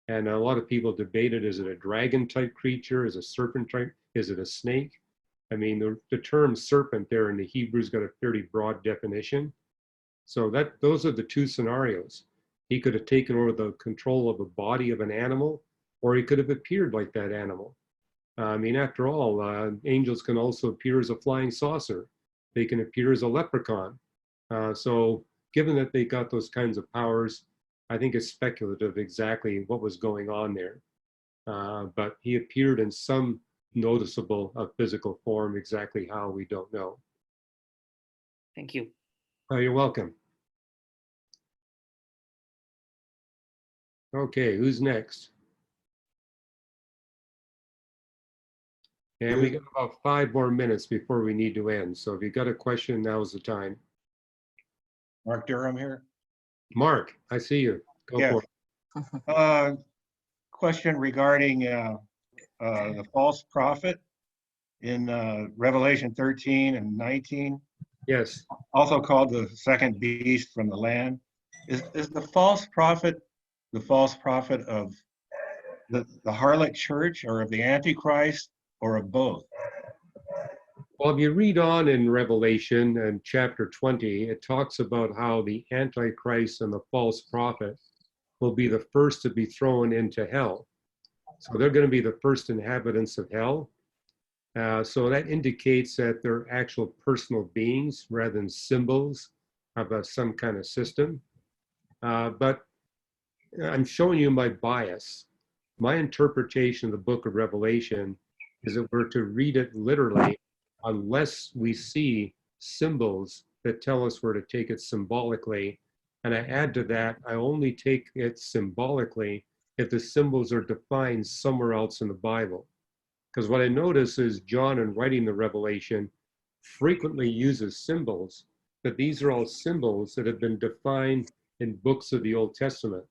And a lot of people debated, is it a dragon type creature? Is it a serpent type? Is it a snake? I mean, the term serpent there in the Hebrew's got a fairly broad definition. So those are the two scenarios. He could have taken over the control of the body of an animal, or he could have appeared like that animal. I mean, after all, angels can also appear as a flying saucer. They can appear as a leprechaun. So given that they got those kinds of powers, I think it's speculative exactly what was going on there. But he appeared in some noticeable physical form. Exactly how, we don't know. Thank you. You're welcome. Okay, who's next? And we got about 5 more minutes before we need to end. So if you got a question, now's the time. Mark Durham here. Mark, I see you. Go Yeah. for it. Question regarding the false prophet in Revelation 13 and 19. Yes. Also called the second beast from the land. Is the false prophet of the harlot church, or of the Antichrist, or of both? Well, if you read on in Revelation and chapter 20, it talks about how the Antichrist and the false prophet will be the first to be thrown into hell. So they're going to be the first inhabitants of hell. So that indicates that they're actual personal beings rather than symbols of some kind of system. But I'm showing you my bias. My interpretation of the book of Revelation is that we're to read it literally unless we see symbols that tell us we're to take it symbolically. And I add to that, I only take it symbolically if the symbols are defined somewhere else in the Bible. Because what I notice is John, in writing the Revelation, frequently uses symbols, but these are all symbols that have been defined in books of the Old Testament.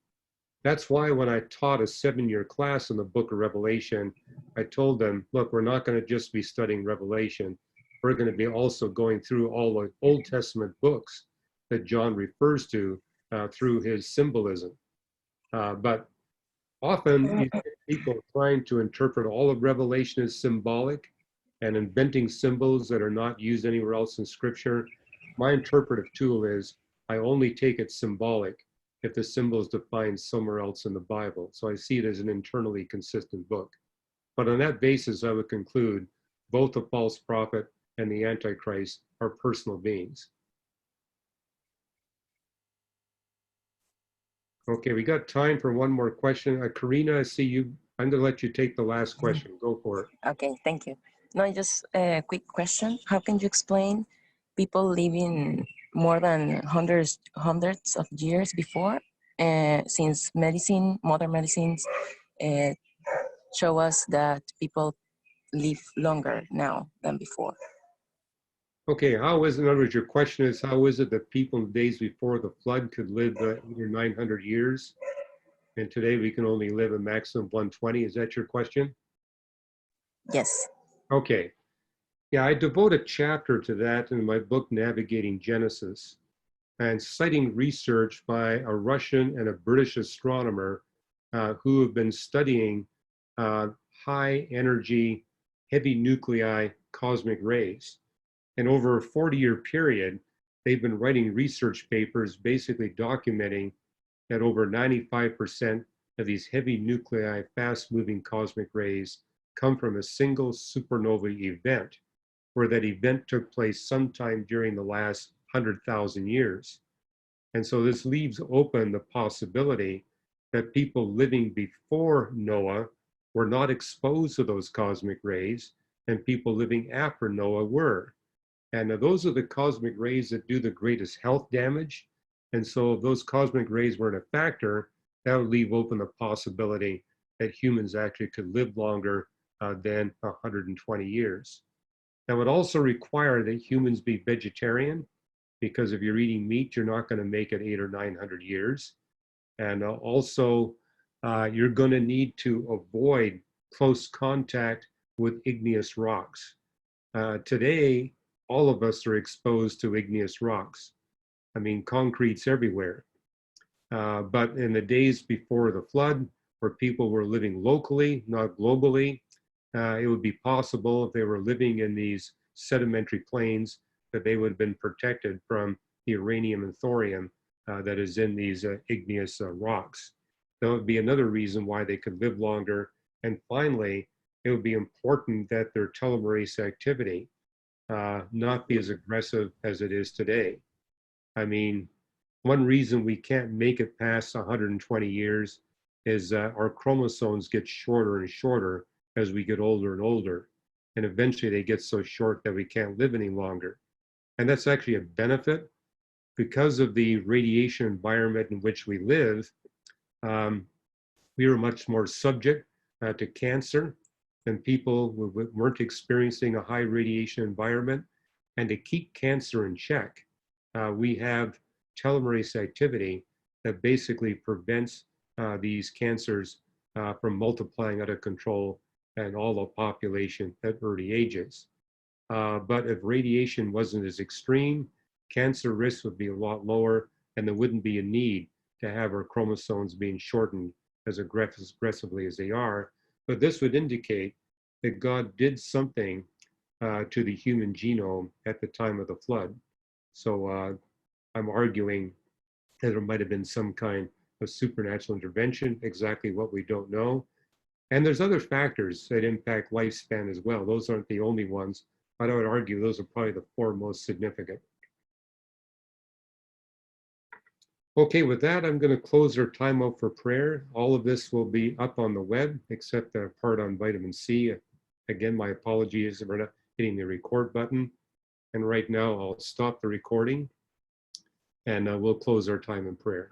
That's why when I taught a 7-year class in the book of Revelation, I told them, look, we're not going to just be studying Revelation. We're going to be also going through all the Old Testament books that John refers to through his symbolism. But often you get people trying to interpret all of Revelation as symbolic and inventing symbols that are not used anywhere else in Scripture. My interpretive tool is I only take it symbolic if the symbol is defined somewhere else in the Bible. So I see it as an internally consistent book. But on that basis, I would conclude both the false prophet and the Antichrist are personal beings. Okay, we got time for one more question. Karina, I see you. I'm going to let you take the last question. Go for it. Okay, thank you. No, just a quick question. How can you explain people living more than hundreds of years before, since modern medicines show us that people live longer now than before? Okay, in other words, your question is, how is it that people in the days before the flood could live 800 or 900 years? And today we can only live a maximum of 120. Is that your question? Yes. Okay. Yeah, I devote a chapter to that in my book, Navigating Genesis, and citing research by a Russian and a British astronomer who have been studying high energy, heavy nuclei cosmic rays. And over a 40-year period, they've been writing research papers basically documenting that over 95% of these heavy nuclei, fast-moving cosmic rays come from a single supernova event, where that event took place sometime during the last 100,000 years. And so this leaves open the possibility that people living before Noah were not exposed to those cosmic rays, and people living after Noah were. And those are the cosmic rays that do the greatest health damage. And so if those cosmic rays weren't a factor, that would leave open the possibility that humans actually could live longer than 120 years. That would also require that humans be vegetarian, because if you're eating meat, you're not going to make it 800 or 900 years. And also, you're going to need to avoid close contact with igneous rocks. Today, all of us are exposed to igneous rocks. I mean, concrete's everywhere. But in the days before the flood, where people were living locally, not globally, it would be possible if they were living in these sedimentary plains that they would have been protected from the uranium and thorium that is in these igneous rocks. That would be another reason why they could live longer. And finally, it would be important that their telomerase activity not be as aggressive as it is today. I mean, one reason we can't make it past 120 years is our chromosomes get shorter and shorter as we get older and older. And eventually they get so short that we can't live any longer. And that's actually a benefit. Because of the radiation environment in which we live, we are much more subject to cancer than people who weren't experiencing a high radiation environment. And to keep cancer in check, we have telomerase activity that basically prevents these cancers from multiplying out of control and all the population at early ages. But if radiation wasn't as extreme, cancer risk would be a lot lower, and there wouldn't be a need to have our chromosomes being shortened as aggressively as they are. But this would indicate that God did something to the human genome at the time of the flood. So I'm arguing that there might have been some kind of supernatural intervention, exactly what we don't know. And there's other factors that impact lifespan as well. Those aren't the only ones, but I would argue those are probably the four most significant. Okay, with that, I'm going to close our time out for prayer. All of this will be up on the web, except the part on vitamin C. Again, my apologies for not hitting the record button. And right now, I'll stop the recording, and we'll close our time in prayer.